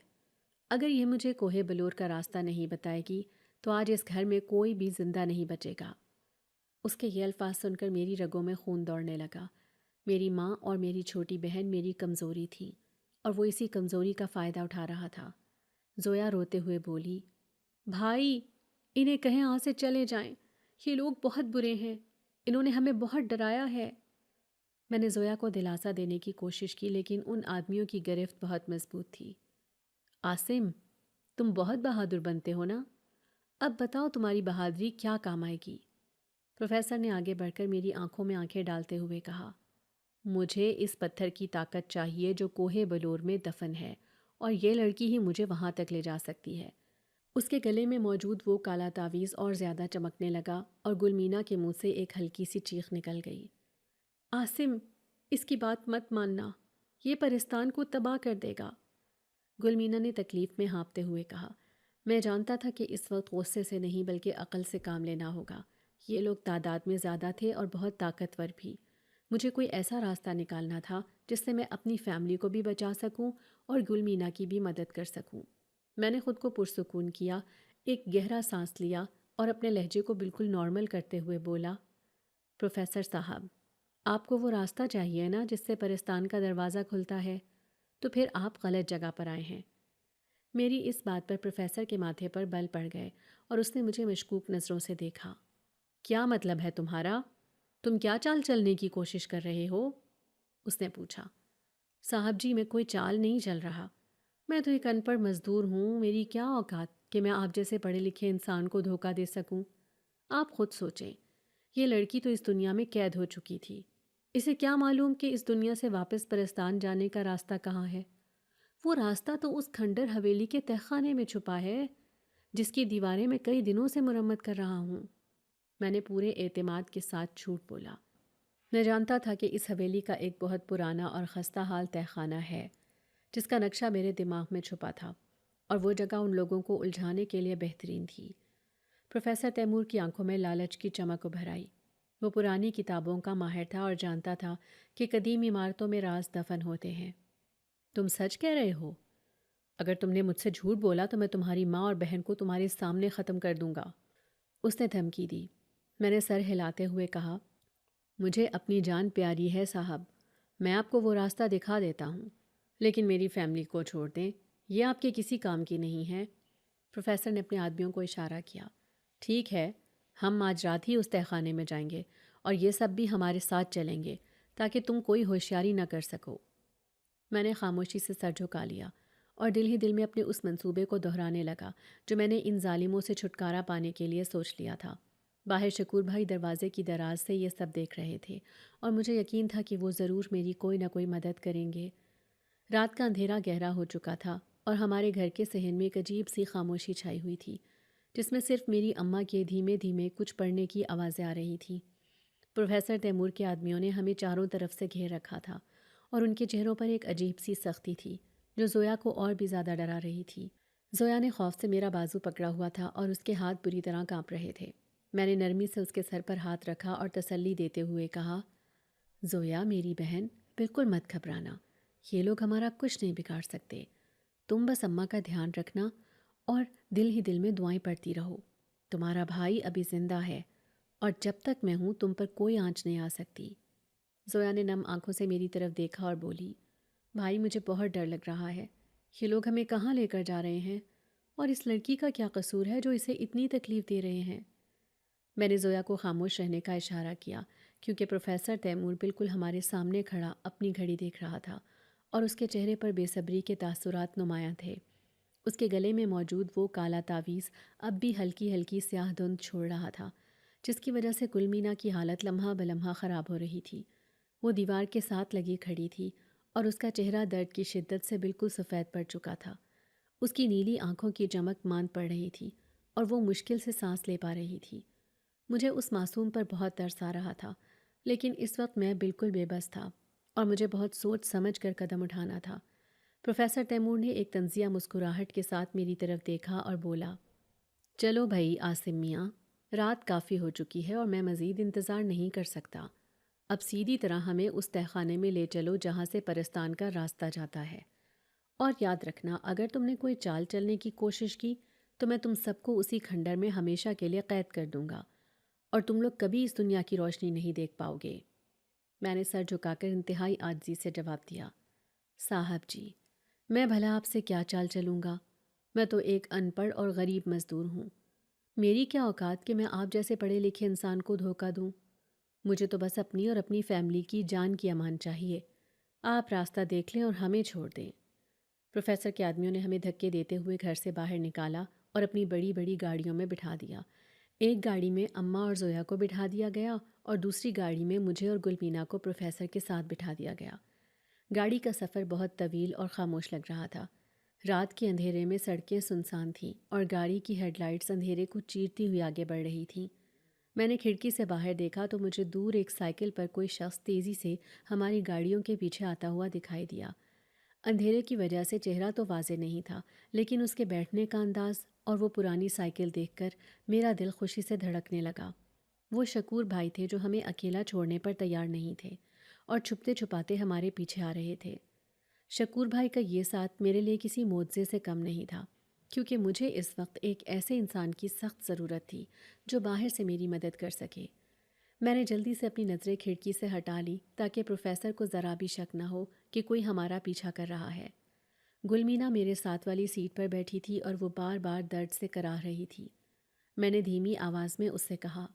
اگر یہ مجھے کوہ بلور کا راستہ نہیں بتائے گی تو آج اس گھر میں کوئی بھی زندہ نہیں بچے گا۔ اس کے یہ الفاظ سن کر میری رگوں میں خون دوڑنے لگا۔ میری ماں اور میری چھوٹی بہن میری کمزوری تھی اور وہ اسی کمزوری کا فائدہ اٹھا رہا تھا۔ زویا روتے ہوئے بولی، بھائی، انہیں کہیں یہاں سے چلے جائیں، یہ لوگ بہت برے ہیں، انہوں نے ہمیں بہت ڈرایا ہے۔ میں نے زویا کو دلاسا دینے کی کوشش کی، لیکن ان آدمیوں کی گرفت بہت مضبوط تھی۔ عاصم، تم بہت بہادر بنتے ہو نا؟ اب بتاؤ تمہاری بہادری کیا کام آئے گی؟ پروفیسر نے آگے بڑھ کر میری آنکھوں میں آنکھیں ڈالتے ہوئے کہا، مجھے اس پتھر کی طاقت چاہیے جو کوہ بلور میں دفن ہے، اور یہ لڑکی ہی مجھے وہاں تک لے جا سکتی ہے۔ اس کے گلے میں موجود وہ کالا تعویذ اور زیادہ چمکنے لگا اور گلمینا کے منہ سے ایک ہلکی سی چیخ نکل گئی۔ عاصم، اس کی بات مت ماننا، یہ پرستان کو تباہ کر دے گا۔ گلمینا نے تکلیف میں ہانپتے ہوئے کہا۔ میں جانتا تھا کہ اس وقت غصے سے نہیں بلکہ عقل سے کام لینا ہوگا۔ یہ لوگ تعداد میں زیادہ تھے اور بہت طاقتور بھی۔ مجھے کوئی ایسا راستہ نکالنا تھا جس سے میں اپنی فیملی کو بھی بچا سکوں اور گلمینا کی بھی مدد کر سکوں۔ میں نے خود کو پرسکون کیا، ایک گہرا سانس لیا اور اپنے لہجے کو بالکل نارمل کرتے ہوئے بولا، پروفیسر صاحب، آپ کو وہ راستہ چاہیے نا جس سے پرستان کا دروازہ کھلتا ہے، تو پھر آپ غلط جگہ پر آئے ہیں۔ میری اس بات پر پروفیسر کے ماتھے پر بل پڑ گئے اور اس نے مجھے مشکوک نظروں سے دیکھا۔ کیا مطلب ہے تمہارا؟ تم کیا چال چلنے کی کوشش کر رہے ہو؟ اس نے پوچھا۔ صاحب جی، میں کوئی چال نہیں چل رہا۔ میں تو ایک ان پڑھ مزدور ہوں، میری کیا اوقات کہ میں آپ جیسے پڑھے لکھے انسان کو دھوکہ دے سکوں۔ آپ خود سوچیں، یہ لڑکی تو اس دنیا میں قید ہو چکی تھی۔ اسے کیا معلوم کہ اس دنیا سے واپس پرستان جانے کا راستہ کہاں ہے؟ وہ راستہ تو اس کھنڈر حویلی کے تہ خانے میں چھپا ہے، جس کی دیواریں میں کئی دنوں سے مرمت کر رہا ہوں۔ میں نے پورے اعتماد کے ساتھ جھوٹ بولا۔ میں جانتا تھا کہ اس حویلی کا ایک بہت پرانا اور خستہ حال تہ خانہ ہے، جس کا نقشہ میرے دماغ میں چھپا تھا، اور وہ جگہ ان لوگوں کو الجھانے کے لیے بہترین تھی۔ پروفیسر تیمور کی آنکھوں میں لالچ کی چمک ابھر آئی۔ وہ پرانی کتابوں کا ماہر تھا اور جانتا تھا کہ قدیم عمارتوں میں راز دفن ہوتے ہیں۔ تم سچ کہہ رہے ہو؟ اگر تم نے مجھ سے جھوٹ بولا تو میں تمہاری ماں اور بہن کو تمہارے سامنے ختم کر دوں گا، اس نے دھمکی دی۔ میں نے سر ہلاتے ہوئے کہا، مجھے اپنی جان پیاری ہے صاحب، میں آپ کو وہ راستہ دکھا دیتا ہوں، لیکن میری فیملی کو چھوڑ دیں، یہ آپ کے کسی کام کی نہیں ہے۔ پروفیسر نے اپنے آدمیوں کو اشارہ کیا۔ ٹھیک ہے، ہم آج رات ہی اس تہ خانے میں جائیں گے اور یہ سب بھی ہمارے ساتھ چلیں گے تاکہ تم کوئی ہوشیاری نہ کر سکو۔ میں نے خاموشی سے سر جھکا لیا اور دل ہی دل میں اپنے اس منصوبے کو دہرانے لگا جو میں نے ان ظالموں سے چھٹکارا پانے کے لیے سوچ لیا تھا۔ باہر شکور بھائی دروازے کی دراز سے یہ سب دیکھ رہے تھے اور مجھے یقین تھا کہ وہ ضرور میری کوئی نہ کوئی مدد کریں گے۔ رات کا اندھیرا گہرا ہو چکا تھا اور ہمارے گھر کے صحن میں ایک عجیب سی خاموشی چھائی ہوئی تھی، جس میں صرف میری اماں کے دھیمے دھیمے کچھ پڑھنے کی آوازیں آ رہی تھیں۔ پروفیسر تیمور کے آدمیوں نے ہمیں چاروں طرف سے گھیر رکھا تھا اور ان کے چہروں پر ایک عجیب سی سختی تھی جو زویا کو اور بھی زیادہ ڈرا رہی تھی۔ زویا نے خوف سے میرا بازو پکڑا ہوا تھا اور اس کے ہاتھ بری طرح کانپ رہے تھے۔ میں نے نرمی سے اس کے سر پر ہاتھ رکھا اور تسلی دیتے ہوئے کہا، زویا میری بہن، بالکل مت گھبرانا، یہ لوگ ہمارا کچھ نہیں بگاڑ سکتے۔ تم بس اماں کا دھیان رکھنا اور دل ہی دل میں دعائیں پڑھتی رہو۔ تمہارا بھائی ابھی زندہ ہے اور جب تک میں ہوں تم پر کوئی آنچ نہیں آ سکتی۔ زویا نے نم آنکھوں سے میری طرف دیکھا اور بولی، بھائی مجھے بہت ڈر لگ رہا ہے، یہ لوگ ہمیں کہاں لے کر جا رہے ہیں اور اس لڑکی کا کیا قصور ہے جو اسے اتنی تکلیف دے رہے ہیں؟ میں نے زویا کو خاموش رہنے کا اشارہ کیا کیونکہ پروفیسر تیمور بالکل ہمارے سامنے کھڑا اپنی گھڑی دیکھ رہا تھا اور اس کے چہرے پر بے صبری کے تاثرات نمایاں تھے۔ اس کے گلے میں موجود وہ کالا تعویذ اب بھی ہلکی ہلکی سیاہ دھند چھوڑ رہا تھا، جس کی وجہ سے گلمینا کی حالت لمحہ بلمحہ خراب ہو رہی تھی۔ وہ دیوار کے ساتھ لگی کھڑی تھی اور اس کا چہرہ درد کی شدت سے بالکل سفید پڑ چکا تھا۔ اس کی نیلی آنکھوں کی چمک ماند پڑ رہی تھی اور وہ مشکل سے سانس لے پا رہی تھی۔ مجھے اس معصوم پر بہت ترس آ رہا تھا، لیکن اس وقت میں بالکل بے بس تھا اور مجھے بہت سوچ سمجھ کر قدم اٹھانا تھا۔ پروفیسر تیمور نے ایک طنزیہ مسکراہٹ کے ساتھ میری طرف دیکھا اور بولا، چلو بھائی عاصم میاں، رات کافی ہو چکی ہے اور میں مزید انتظار نہیں کر سکتا۔ اب سیدھی طرح ہمیں اس تہ خانے میں لے چلو جہاں سے پرستان کا راستہ جاتا ہے، اور یاد رکھنا اگر تم نے کوئی چال چلنے کی کوشش کی تو میں تم سب کو اسی کھنڈر میں ہمیشہ کے لیے قید کر دوں گا اور تم لوگ کبھی اس دنیا کی روشنی نہیں دیکھ پاؤ گے۔ میں نے سر جھکا کر انتہائی عاجزی سے جواب دیا، صاحب جی، میں بھلا آپ سے کیا چال چلوں گا؟ میں تو ایک ان پڑھ اور غریب مزدور ہوں، میری کیا اوقات کہ میں آپ جیسے پڑھے لکھے انسان کو دھوکہ دوں؟ مجھے تو بس اپنی اور اپنی فیملی کی جان کی امان چاہیے۔ آپ راستہ دیکھ لیں اور ہمیں چھوڑ دیں۔ پروفیسر کے آدمیوں نے ہمیں دھکے دیتے ہوئے گھر سے باہر نکالا اور اپنی بڑی بڑی گاڑیوں میں بٹھا دیا۔ ایک گاڑی میں اماں اور زویا کو بٹھا دیا گیا اور دوسری گاڑی میں مجھے اور گلمینا کو پروفیسر کے ساتھ بٹھا دیا گیا۔ گاڑی کا سفر بہت طویل اور خاموش لگ رہا تھا۔ رات کے اندھیرے میں سڑکیں سنسان تھیں اور گاڑی کی ہیڈ لائٹس اندھیرے کو چیرتی ہوئی آگے بڑھ رہی تھیں۔ میں نے کھڑکی سے باہر دیکھا تو مجھے دور ایک سائیکل پر کوئی شخص تیزی سے ہماری گاڑیوں کے پیچھے آتا ہوا دکھائی دیا۔ اندھیرے کی وجہ سے چہرہ تو واضح نہیں تھا، لیکن اس کے بیٹھنے کا انداز اور وہ پرانی سائیکل دیکھ کر میرا دل خوشی سے دھڑکنے لگا۔ وہ شکور بھائی تھے جو ہمیں اکیلا چھوڑنے پر تیار نہیں تھے اور چھپتے چھپاتے ہمارے پیچھے آ رہے تھے۔ شکور بھائی کا یہ ساتھ میرے لیے کسی معجزے سے کم نہیں تھا، کیونکہ مجھے اس وقت ایک ایسے انسان کی سخت ضرورت تھی جو باہر سے میری مدد کر سکے۔ میں نے جلدی سے اپنی نظریں کھڑکی سے ہٹا لی تاکہ پروفیسر کو ذرا بھی شک نہ ہو کہ کوئی ہمارا پیچھا کر رہا ہے۔ گلمینا میرے ساتھ والی سیٹ پر بیٹھی تھی اور وہ بار بار درد سے کراہ رہی تھی۔ میں نے دھیمی آواز میں اس سے کہا،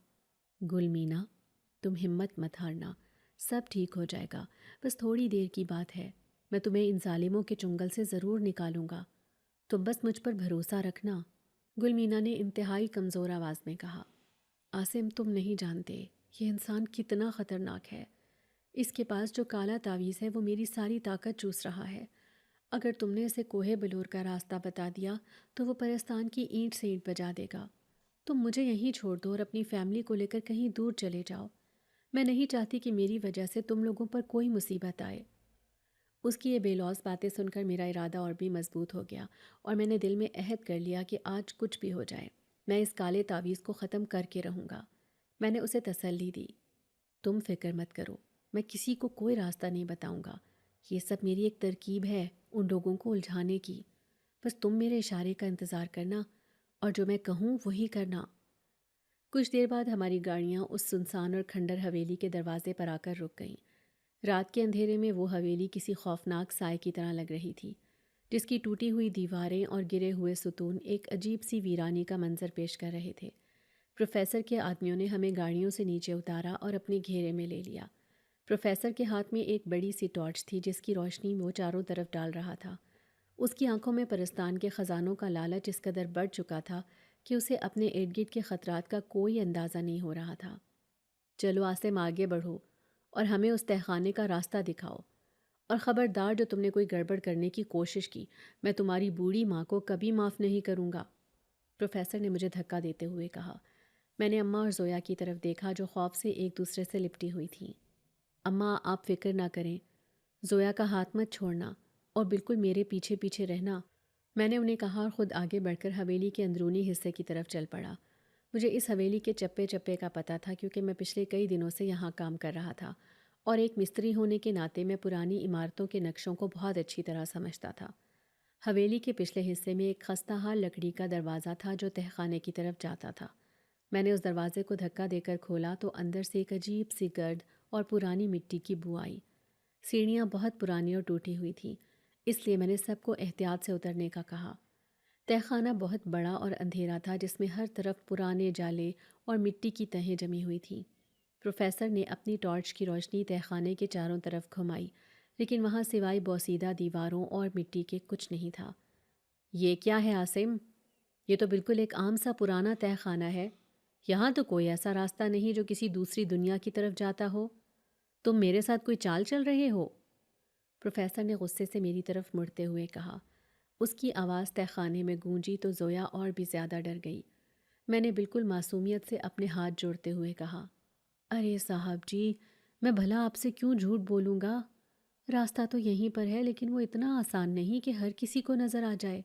گلمینا، تم ہمت مت ہارنا، سب ٹھیک ہو جائے گا، بس تھوڑی دیر کی بات ہے، میں تمہیں ان ظالموں کے چنگل سے ضرور نکالوں گا، تم بس مجھ پر بھروسہ رکھنا۔ گلمینا نے انتہائی کمزور آواز میں کہا، عاصم، تم نہیں جانتے یہ انسان کتنا خطرناک ہے۔ اس کے پاس جو کالا تعویذ ہے وہ میری ساری طاقت چوس رہا ہے۔ اگر تم نے اسے کوہ بلور کا راستہ بتا دیا تو وہ پرستان کی اینٹ سے اینٹ بجا دے گا۔ تم مجھے یہیں چھوڑ دو اور اپنی فیملی کو لے کر کہیں دور چلے جاؤ۔ میں نہیں چاہتی کہ میری وجہ سے تم لوگوں پر کوئی مصیبت آئے۔ اس کی یہ بے لوث باتیں سن کر میرا ارادہ اور بھی مضبوط ہو گیا اور میں نے دل میں عہد کر لیا کہ آج کچھ بھی ہو جائے میں اس کالے تعویذ کو ختم کر کے رہوں گا۔ میں نے اسے تسلی دی، تم فکر مت کرو، میں کسی کو کوئی راستہ نہیں بتاؤں گا، یہ سب میری ایک ترکیب ہے ان لوگوں کو الجھانے کی، بس تم میرے اشارے کا انتظار کرنا اور جو میں کہوں وہی کرنا۔ کچھ دیر بعد ہماری گاڑیاں اس سنسان اور کھنڈر حویلی کے دروازے پر آ کر رک گئیں۔ رات کے اندھیرے میں وہ حویلی کسی خوفناک سائے کی طرح لگ رہی تھی، جس کی ٹوٹی ہوئی دیواریں اور گرے ہوئے ستون ایک عجیب سی ویرانی کا منظر پیش کر رہے تھے۔ پروفیسر کے آدمیوں نے ہمیں گاڑیوں سے نیچے اتارا اور اپنے گھیرے میں لے لیا۔ پروفیسر کے ہاتھ میں ایک بڑی سی ٹارچ تھی جس کی روشنی وہ چاروں طرف ڈال رہا تھا۔ اس کی آنکھوں میں پرستان کے خزانوں کا لالچ اس قدر بڑھ چکا تھا کہ اسے اپنے ارد گرد کے خطرات کا کوئی اندازہ نہیں ہو رہا تھا۔ چلو عاصم، آگے بڑھو اور ہمیں اس تہخانے کا راستہ دکھاؤ، اور خبردار جو تم نے کوئی گڑبڑ کرنے کی کوشش کی، میں تمہاری بوڑھی ماں کو کبھی معاف نہیں کروں گا۔ پروفیسر نے مجھے دھکا دیتے ہوئے کہا۔ میں نے اماں اور زویا کی طرف دیکھا جو خوف سے ایک دوسرے سے لپٹی ہوئی تھیں۔ اماں، آپ فکر نہ کریں، زویا کا ہاتھ مت چھوڑنا اور بالکل میرے پیچھے پیچھے رہنا، میں نے انہیں کہا اور خود آگے بڑھ کر حویلی کے اندرونی حصے کی طرف چل پڑا۔ مجھے اس حویلی کے چپے چپے کا پتہ تھا کیونکہ میں پچھلے کئی دنوں سے یہاں کام کر رہا تھا اور ایک مستری ہونے کے ناطے میں پرانی عمارتوں کے نقشوں کو بہت اچھی طرح سمجھتا تھا۔ حویلی کے پچھلے حصے میں ایک خستہ حال لکڑی کا دروازہ تھا جو تہخانے کی طرف جاتا تھا۔ میں نے اس دروازے کو دھکا دے کر کھولا تو اندر سے ایک عجیب سی گرد اور پرانی مٹی کی بو آئی۔ سیڑھیاں بہت پرانی اور ٹوٹی ہوئی تھیں، اس لیے میں نے سب کو احتیاط سے اترنے کا کہا۔ تہخانہ بہت بڑا اور اندھیرا تھا جس میں ہر طرف پرانے جالے اور مٹی کی تہیں جمی ہوئی تھیں۔ پروفیسر نے اپنی ٹارچ کی روشنی تہخانے کے چاروں طرف گھمائی، لیکن وہاں سوائے بوسیدہ دیواروں اور مٹی کے کچھ نہیں تھا۔ یہ کیا ہے عاصم؟ یہ تو بالکل ایک عام سا پرانا تہخانہ ہے، یہاں تو کوئی ایسا راستہ نہیں جو کسی دوسری دنیا کی طرف جاتا ہو۔ تم میرے ساتھ کوئی چال چل رہے ہو؟ پروفیسر نے غصے سے میری طرف مڑتے ہوئے کہا۔ اس کی آواز تہخانے میں گونجی تو زویا اور بھی زیادہ ڈر گئی۔ میں نے بالکل معصومیت سے اپنے ہاتھ جوڑتے ہوئے کہا، ارے صاحب جی، میں بھلا آپ سے کیوں جھوٹ بولوں گا؟ راستہ تو یہیں پر ہے، لیکن وہ اتنا آسان نہیں کہ ہر کسی کو نظر آ جائے۔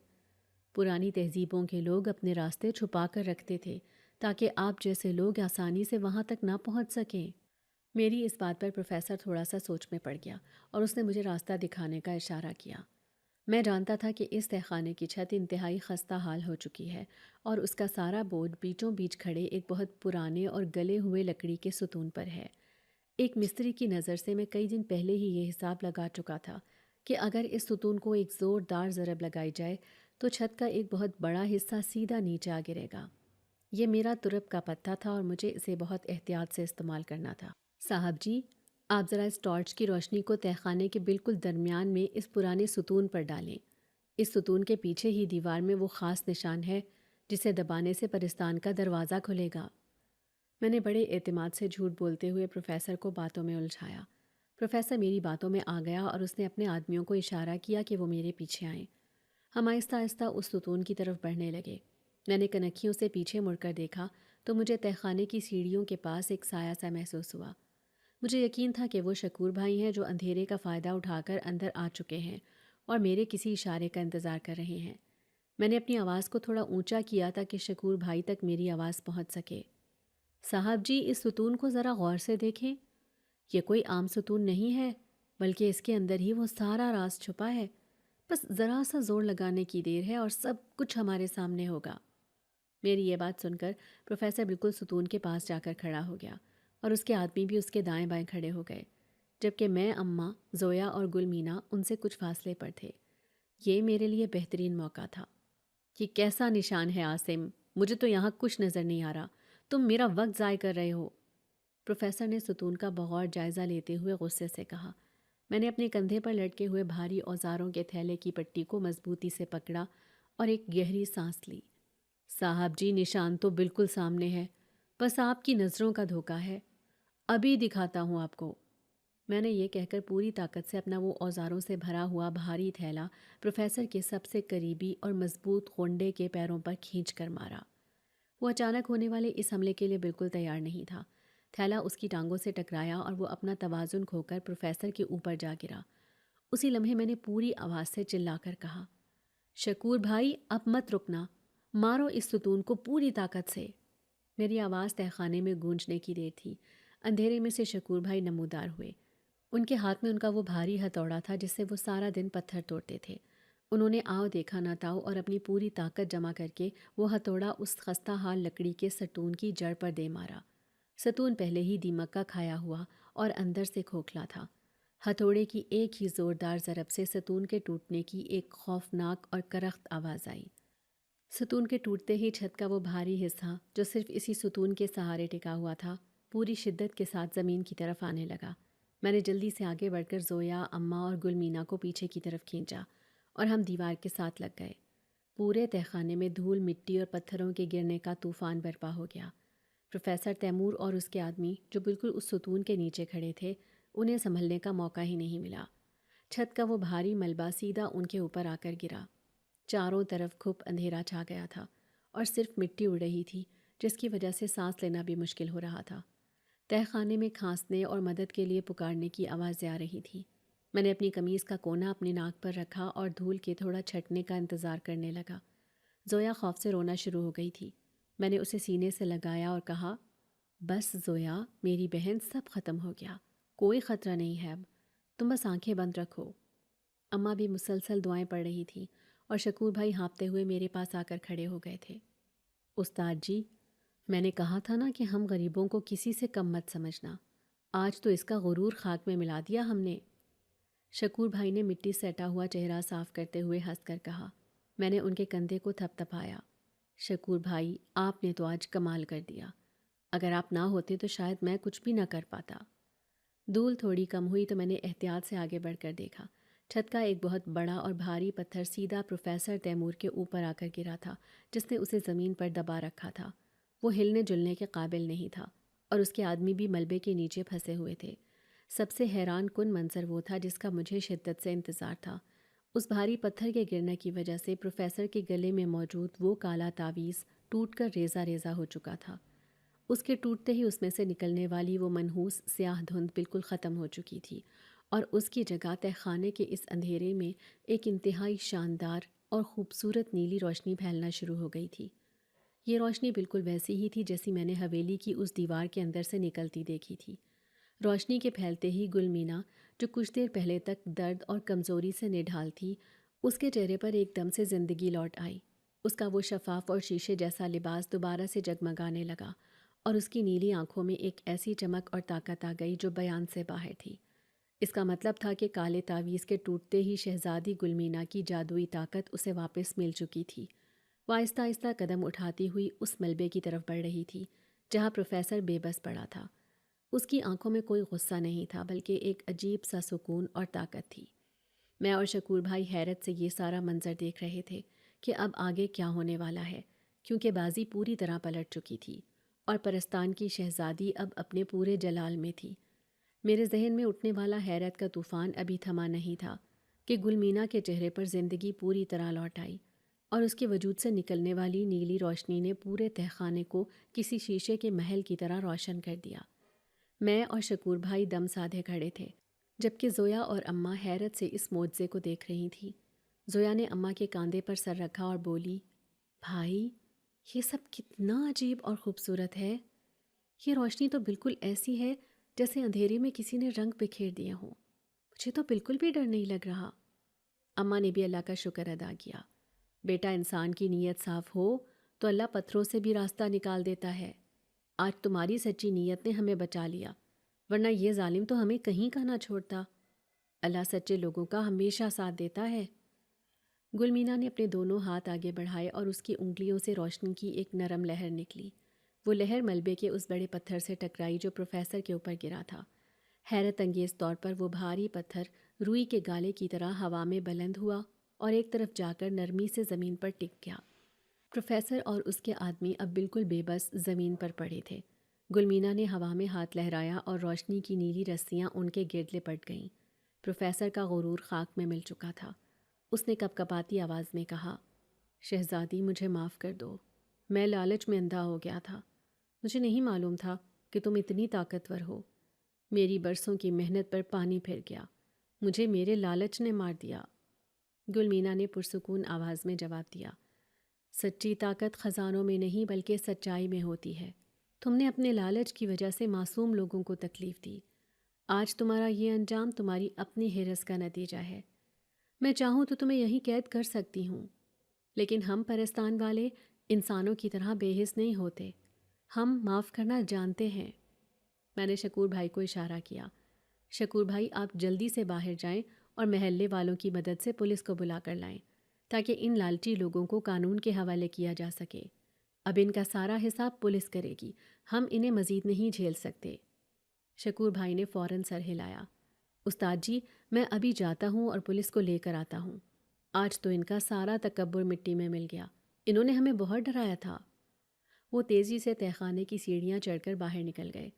پرانی تہذیبوں کے لوگ اپنے راستے چھپا کر رکھتے تھے تاکہ آپ جیسے لوگ آسانی سے وہاں تک نہ پہنچ سکیں۔ میری اس بات پر پروفیسر تھوڑا سا سوچ میں پڑ گیا اور اس نے مجھے راستہ دکھانے کا اشارہ کیا۔ میں جانتا تھا کہ اس تہخانے کی چھت انتہائی خستہ حال ہو چکی ہے اور اس کا سارا بورڈ بیچوں بیچ کھڑے ایک بہت پرانے اور گلے ہوئے لکڑی کے ستون پر ہے۔ ایک مستری کی نظر سے میں کئی دن پہلے ہی یہ حساب لگا چکا تھا کہ اگر اس ستون کو ایک زوردار ضرب لگائی جائے تو چھت کا ایک بہت بڑا حصہ سیدھا نیچے آ گرے گا۔ یہ میرا ترپ کا پتہ تھا اور مجھے اسے بہت احتیاط سے استعمال کرنا تھا۔ صاحب جی، آپ ذرا اس ٹارچ کی روشنی کو تہخانے کے بالکل درمیان میں اس پرانے ستون پر ڈالیں۔ اس ستون کے پیچھے ہی دیوار میں وہ خاص نشان ہے جسے دبانے سے پرستان کا دروازہ کھلے گا۔ میں نے بڑے اعتماد سے جھوٹ بولتے ہوئے پروفیسر کو باتوں میں الجھایا۔ پروفیسر میری باتوں میں آ گیا اور اس نے اپنے آدمیوں کو اشارہ کیا کہ وہ میرے پیچھے آئیں۔ ہم آہستہ آہستہ اس ستون کی طرف بڑھنے لگے۔ میں نے کنکھیوں سے پیچھے مڑ کر دیکھا تو مجھے تہخانے کی سیڑھیوں کے پاس ایک سایہ سا محسوس ہوا۔ مجھے یقین تھا کہ وہ شکور بھائی ہیں جو اندھیرے کا فائدہ اٹھا کر اندر آ چکے ہیں اور میرے کسی اشارے کا انتظار کر رہے ہیں۔ میں نے اپنی آواز کو تھوڑا اونچا کیا تاکہ شکور بھائی تک میری آواز پہنچ سکے۔ صاحب جی، اس ستون کو ذرا غور سے دیکھیں۔ یہ کوئی عام ستون نہیں ہے، بلکہ اس کے اندر ہی وہ سارا راز چھپا ہے۔ بس ذرا سا زور لگانے کی دیر ہے اور سب کچھ ہمارے سامنے ہوگا۔ میری یہ بات سن کر پروفیسر بالکل ستون کے پاس جا کر کھڑا ہو گیا اور اس کے آدمی بھی اس کے دائیں بائیں کھڑے ہو گئے، جبکہ میں، اماں، زویا اور گل مینا ان سے کچھ فاصلے پر تھے۔ یہ میرے لیے بہترین موقع تھا۔ یہ کیسا نشان ہے عاصم؟ مجھے تو یہاں کچھ نظر نہیں آ رہا، تم میرا وقت ضائع کر رہے ہو۔ پروفیسر نے ستون کا بغور جائزہ لیتے ہوئے غصے سے کہا۔ میں نے اپنے کندھے پر لٹکے ہوئے بھاری اوزاروں کے تھیلے کی پٹی کو مضبوطی سے پکڑا اور ایک گہری سانس لی۔ صاحب جی، نشان تو بالکل سامنے ہے، بس آپ کی نظروں کا دھوکہ ہے۔ ابھی دکھاتا ہوں آپ کو۔ میں نے یہ کہہ کر پوری طاقت سے اپنا وہ اوزاروں سے بھرا ہوا بھاری تھیلا پروفیسر کے سب سے قریبی اور مضبوط غنڈے کے پیروں پر کھینچ کر مارا۔ وہ اچانک ہونے والے اس حملے کے لیے بالکل تیار نہیں تھا۔ تھیلا اس کی ٹانگوں سے ٹکرایا اور وہ اپنا توازن کھو کر پروفیسر کے اوپر جا گرا۔ اسی لمحے میں نے پوری آواز سے چلا کر کہا، شکور بھائی، اب مت رکنا، مارو اس ستون کو پوری طاقت سے۔ میری آواز تہہ خانے میں گونجنے کی دیر تھی۔ اندھیرے میں سے شکور بھائی نمودار ہوئے۔ ان کے ہاتھ میں ان کا وہ بھاری ہتھوڑا تھا جس سے وہ سارا دن پتھر توڑتے تھے۔ انہوں نے آؤ دیکھا نہ تاؤ اور اپنی پوری طاقت جمع کر کے وہ ہتھوڑا اس خستہ حال لکڑی کے ستون کی جڑ پر دے مارا۔ ستون پہلے ہی دیمک کا کھایا ہوا اور اندر سے کھوکھلا تھا۔ ہتھوڑے کی ایک ہی زوردار ضرب سے ستون کے ٹوٹنے کی ایک خوفناک اور کرخت آواز آئی۔ ستون کے ٹوٹتے ہی چھت کا وہ بھاری حصہ جو صرف اسی ستون کے سہارے ٹکا ہوا تھا، پوری شدت کے ساتھ زمین کی طرف آنے لگا۔ میں نے جلدی سے آگے بڑھ کر زویا، اماں اور گل مینا کو پیچھے کی طرف کھینچا اور ہم دیوار کے ساتھ لگ گئے۔ پورے تہخانے میں دھول، مٹی اور پتھروں کے گرنے کا طوفان برپا ہو گیا۔ پروفیسر تیمور اور اس کے آدمی جو بالکل اس ستون کے نیچے کھڑے تھے، انہیں سنبھلنے کا موقع ہی نہیں ملا۔ چھت کا وہ بھاری ملبہ سیدھا ان کے اوپر آ کر گرا۔ چاروں طرف کھپ اندھیرا چھا گیا تھا اور صرف مٹی اڑ رہی تھی، جس کی وجہ سے سانس لینا بھی مشکل ہو رہا تھا۔ تہہ خانے میں کھانسنے اور مدد کے لیے پکارنے کی آوازیں آ رہی تھیں۔ میں نے اپنی قمیض کا کونا اپنی ناک پر رکھا اور دھول کے تھوڑا چھٹنے کا انتظار کرنے لگا۔ زویا خوف سے رونا شروع ہو گئی تھی۔ میں نے اسے سینے سے لگایا اور کہا، بس زویا میری بہن، سب ختم ہو گیا، کوئی خطرہ نہیں ہے اب، تم بس آنکھیں بند رکھو۔ اماں بھی مسلسل دعائیں پڑھ رہی تھیں اور شکور بھائی ہانپتے ہوئے میرے پاس آ کر کھڑے ہو گئے تھے۔ استاد جی، میں نے کہا تھا نا کہ ہم غریبوں کو کسی سے کم مت سمجھنا، آج تو اس کا غرور خاک میں ملا دیا ہم نے۔ شکور بھائی نے مٹی سے اٹا ہوا چہرہ صاف کرتے ہوئے ہنس کر کہا۔ میں نے ان کے کندھے کو تھپ تھپایا۔ شکور بھائی، آپ نے تو آج کمال کر دیا، اگر آپ نہ ہوتے تو شاید میں کچھ بھی نہ کر پاتا۔ دھول تھوڑی کم ہوئی تو میں نے احتیاط سے آگے بڑھ کر دیکھا۔ چھت کا ایک بہت بڑا اور بھاری پتھر سیدھا پروفیسر تیمور کے اوپر آ کر گرا تھا، جس نے اسے زمین پر دبا رکھا تھا۔ وہ ہلنے جلنے کے قابل نہیں تھا اور اس کے آدمی بھی ملبے کے نیچے پھنسے ہوئے تھے۔ سب سے حیران کن منظر وہ تھا جس کا مجھے شدت سے انتظار تھا۔ اس بھاری پتھر کے گرنے کی وجہ سے پروفیسر کے گلے میں موجود وہ کالا تعویذ ٹوٹ کر ریزہ ریزہ ہو چکا تھا۔ اس کے ٹوٹتے ہی اس میں سے نکلنے والی وہ منحوس سیاہ دھند بالکل ختم ہو چکی تھی اور اس کی جگہ تہہ خانے کے اس اندھیرے میں ایک انتہائی شاندار اور خوبصورت نیلی روشنی پھیلنا شروع ہو گئی تھی۔ یہ روشنی بالکل ویسی ہی تھی جیسی میں نے حویلی کی اس دیوار کے اندر سے نکلتی دیکھی تھی۔ روشنی کے پھیلتے ہی گل مینا، جو کچھ دیر پہلے تک درد اور کمزوری سے نڈھال تھی، اس کے چہرے پر ایک دم سے زندگی لوٹ آئی۔ اس کا وہ شفاف اور شیشے جیسا لباس دوبارہ سے جگمگانے لگا اور اس کی نیلی آنکھوں میں ایک ایسی چمک اور طاقت آ گئی جو بیان سے باہر تھی۔ اس کا مطلب تھا کہ کالے تعویذ کے ٹوٹتے ہی شہزادی گل مینا کی جادوئی طاقت اسے واپس مل چکی تھی۔ وہ آہستہ آہستہ قدم اٹھاتی ہوئی اس ملبے کی طرف بڑھ رہی تھی جہاں پروفیسر بے بس پڑا تھا۔ اس کی آنکھوں میں کوئی غصہ نہیں تھا، بلکہ ایک عجیب سا سکون اور طاقت تھی۔ میں اور شکور بھائی حیرت سے یہ سارا منظر دیکھ رہے تھے کہ اب آگے کیا ہونے والا ہے، کیونکہ بازی پوری طرح پلٹ چکی تھی اور پرستان کی شہزادی اب اپنے پورے جلال میں تھی۔ میرے ذہن میں اٹھنے والا حیرت کا طوفان ابھی تھما نہیں تھا کہ گل مینا کے چہرے پر زندگی پوری طرح لوٹ آئی اور اس کے وجود سے نکلنے والی نیلی روشنی نے پورے تہہ خانے کو کسی شیشے کے محل کی طرح روشن کر دیا۔ میں اور شکور بھائی دم سادھے کھڑے تھے۔ جبکہ زویا اور اماں حیرت سے اس معجزے کو دیکھ رہی تھیں۔ زویا نے اماں کے کاندھے پر سر رکھا اور بولی، بھائی، یہ سب کتنا عجیب اور خوبصورت ہے۔ یہ روشنی تو بالکل ایسی ہے جیسے اندھیرے میں کسی نے رنگ بکھیر دیا ہو۔ مجھے تو بالکل بھی ڈر نہیں لگ رہا۔ اماں نے بھی اللہ کا شکر ادا کیا۔ بیٹا، انسان کی نیت صاف ہو تو اللہ پتھروں سے بھی راستہ نکال دیتا ہے۔ آج تمہاری سچی نیت نے ہمیں بچا لیا، ورنہ یہ ظالم تو ہمیں کہیں کا نہ چھوڑتا۔ اللہ سچے لوگوں کا ہمیشہ ساتھ دیتا ہے۔ گل مینا نے اپنے دونوں ہاتھ آگے بڑھائے اور اس کی انگلیوں سے روشنی کی ایک نرم لہر نکلی۔ وہ لہر ملبے کے اس بڑے پتھر سے ٹکرائی جو پروفیسر کے اوپر گرا تھا۔ حیرت انگیز طور پر وہ بھاری پتھر روئی کے گالے کی طرح ہوا میں بلند ہوا اور ایک طرف جا کر نرمی سے زمین پر ٹک گیا۔ پروفیسر اور اس کے آدمی اب بالکل بے بس زمین پر پڑے تھے۔ گلمینا نے ہوا میں ہاتھ لہرایا اور روشنی کی نیلی رسیاں ان کے گرد لپٹ گئیں۔ پروفیسر کا غرور خاک میں مل چکا تھا۔ اس نے کپکپاتی آواز میں کہا، شہزادی، مجھے معاف کر دو۔ میں لالچ میں اندھا ہو گیا تھا۔ مجھے نہیں معلوم تھا کہ تم اتنی طاقتور ہو۔ میری برسوں کی محنت پر پانی پھر گیا۔ مجھے میرے لالچ نے مار دیا۔ گلمینا نے پرسکون آواز میں جواب دیا، سچی طاقت خزانوں میں نہیں بلکہ سچائی میں ہوتی ہے۔ تم نے اپنے لالچ کی وجہ سے معصوم لوگوں کو تکلیف دی۔ آج تمہارا یہ انجام تمہاری اپنی حرص کا نتیجہ ہے۔ میں چاہوں تو تمہیں یہیں قید کر سکتی ہوں، لیکن ہم پرستان والے انسانوں کی طرح بے حس نہیں ہوتے۔ ہم معاف کرنا جانتے ہیں۔ میں نے شکور بھائی کو اشارہ کیا۔ شکور بھائی، آپ جلدی سے باہر جائیں اور محلے والوں کی مدد سے پولیس کو بلا کر لائیں تاکہ ان لالچی لوگوں کو قانون کے حوالے کیا جا سکے۔ اب ان کا سارا حساب پولیس کرے گی۔ ہم انہیں مزید نہیں جھیل سکتے۔ شکور بھائی نے فوراً سر ہلایا۔ استاد جی، میں ابھی جاتا ہوں اور پولیس کو لے کر آتا ہوں۔ آج تو ان کا سارا تکبر مٹی میں مل گیا۔ انہوں نے ہمیں بہت ڈرایا تھا۔ وہ تیزی سے تہخانے کی سیڑھیاں چڑھ کر باہر نکل گئے۔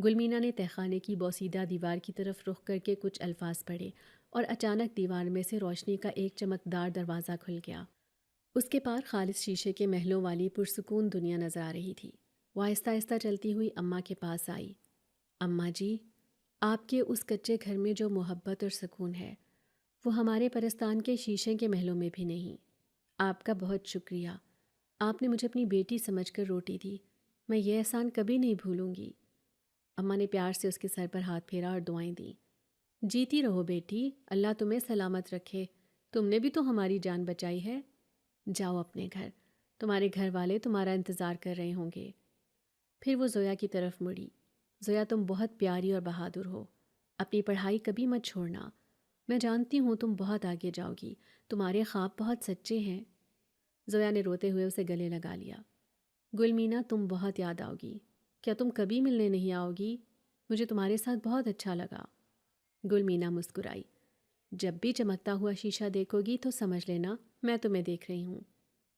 گلمینا نے تہخانے کی بوسیدہ دیوار کی طرف رخ کر کے کچھ الفاظ پڑھے اور اچانک دیوار میں سے روشنی کا ایک چمکدار دروازہ کھل گیا۔ اس کے پار خالص شیشے کے محلوں والی پرسکون دنیا نظر آ رہی تھی۔ وہ آہستہ آہستہ چلتی ہوئی اماں کے پاس آئی۔ اماں جی، آپ کے اس کچے گھر میں جو محبت اور سکون ہے، وہ ہمارے پرستان کے شیشے کے محلوں میں بھی نہیں۔ آپ کا بہت شکریہ۔ آپ نے مجھے اپنی بیٹی سمجھ کر روٹی دی۔ میں یہ احسان کبھی نہیں بھولوں گی۔ اماں نے پیار سے اس کے سر پر ہاتھ پھیرا اور دعائیں دیں۔ جیتی رہو بیٹی، اللہ تمہیں سلامت رکھے۔ تم نے بھی تو ہماری جان بچائی ہے۔ جاؤ اپنے گھر، تمہارے گھر والے تمہارا انتظار کر رہے ہوں گے۔ پھر وہ زویا کی طرف مڑی۔ زویا، تم بہت پیاری اور بہادر ہو۔ اپنی پڑھائی کبھی مت چھوڑنا۔ میں جانتی ہوں تم بہت آگے جاؤ گی۔ تمہارے خواب بہت سچے ہیں۔ زویا نے روتے ہوئے اسے گلے لگا لیا۔ گلمینا، تم بہت یاد آؤ گی۔ کیا تم کبھی ملنے نہیں آؤ گی؟ مجھے تمہارے ساتھ بہت اچھا لگا۔ گلمینا مسکرائی۔ جب بھی چمکتا ہوا شیشہ دیکھو گی تو سمجھ لینا میں تمہیں دیکھ رہی ہوں۔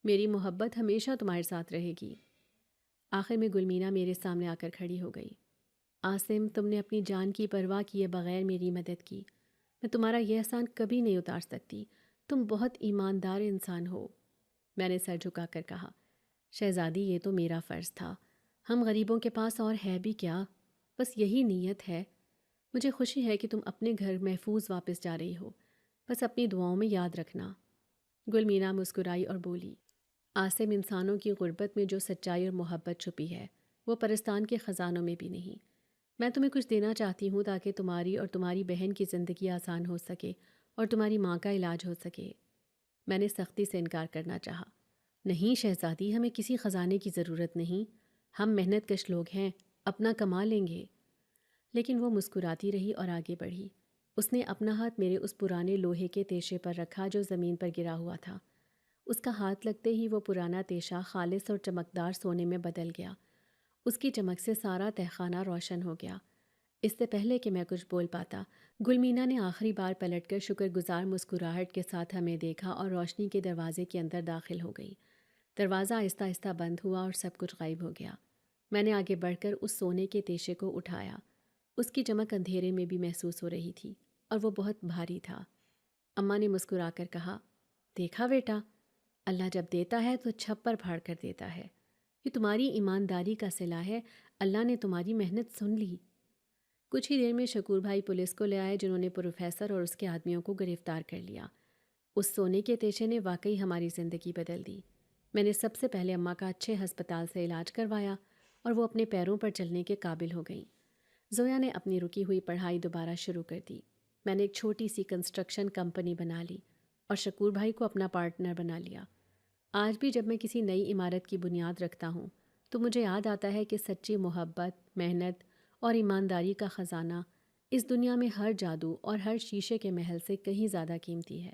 میری محبت ہمیشہ تمہارے ساتھ رہے گی۔ آخر میں گلمینا میرے سامنے آ کر کھڑی ہو گئی۔ عاصم، تم نے اپنی جان کی پرواہ کیے بغیر میری مدد کی۔ میں تمہارا یہ احسان کبھی نہیں اتار سکتی۔ تم بہت ایماندار انسان ہو۔ میں نے سر جھکا کر کہا، شہزادی، یہ تو میرا فرض تھا۔ ہم غریبوں کے پاس اور ہے بھی کیا؟ بس یہی نیت ہے۔ مجھے خوشی ہے کہ تم اپنے گھر محفوظ واپس جا رہی ہو۔ بس اپنی دعاؤں میں یاد رکھنا۔ گلمینا مسکرائی اور بولی، عاصم، انسانوں کی غربت میں جو سچائی اور محبت چھپی ہے وہ پرستان کے خزانوں میں بھی نہیں۔ میں تمہیں کچھ دینا چاہتی ہوں تاکہ تمہاری اور تمہاری بہن کی زندگی آسان ہو سکے اور تمہاری ماں کا علاج ہو سکے۔ میں نے سختی سے انکار کرنا چاہا۔ نہیں شہزادی، ہمیں کسی خزانے کی ضرورت نہیں۔ ہم محنت کش لوگ ہیں، اپنا کما لیں گے۔ لیکن وہ مسکراتی رہی اور آگے بڑھی۔ اس نے اپنا ہاتھ میرے اس پرانے لوہے کے تیشے پر رکھا جو زمین پر گرا ہوا تھا۔ اس کا ہاتھ لگتے ہی وہ پرانا تیشہ خالص اور چمکدار سونے میں بدل گیا۔ اس کی چمک سے سارا تہخانہ روشن ہو گیا۔ اس سے پہلے کہ میں کچھ بول پاتا، گلمینا نے آخری بار پلٹ کر شکر گزار مسکراہٹ کے ساتھ ہمیں دیکھا اور روشنی کے دروازے کے اندر داخل ہو گئی۔ دروازہ آہستہ آہستہ بند ہوا اور سب کچھ غائب ہو گیا۔ میں نے آگے بڑھ کر اس سونے کے تیشے کو اٹھایا۔ اس کی چمک اندھیرے میں بھی محسوس ہو رہی تھی اور وہ بہت بھاری تھا۔ اماں نے مسکرا کر کہا، دیکھا بیٹا، اللہ جب دیتا ہے تو چھپر پھاڑ کر دیتا ہے۔ یہ تمہاری ایمانداری کا صلہ ہے۔ اللہ نے تمہاری محنت سن لی۔ کچھ ہی دیر میں شکور بھائی پولیس کو لے آئے، جنہوں نے پروفیسر اور اس کے آدمیوں کو گرفتار کر لیا۔ اس سونے کے تیشے نے واقعی ہماری زندگی بدل دی۔ میں نے سب سے پہلے اماں کا اچھے ہسپتال سے علاج کروایا اور وہ اپنے پیروں پر چلنے کے قابل ہو گئیں۔ زویا نے اپنی رکی ہوئی پڑھائی دوبارہ شروع کر دی۔ میں نے ایک چھوٹی سی کنسٹرکشن کمپنی بنا لی اور شکور بھائی کو اپنا پارٹنر بنا لیا۔ آج بھی جب میں کسی نئی عمارت کی بنیاد رکھتا ہوں تو مجھے یاد آتا ہے کہ سچی محبت، محنت اور ایمانداری کا خزانہ اس دنیا میں ہر جادو اور ہر شیشے کے محل سے کہیں زیادہ قیمتی ہے۔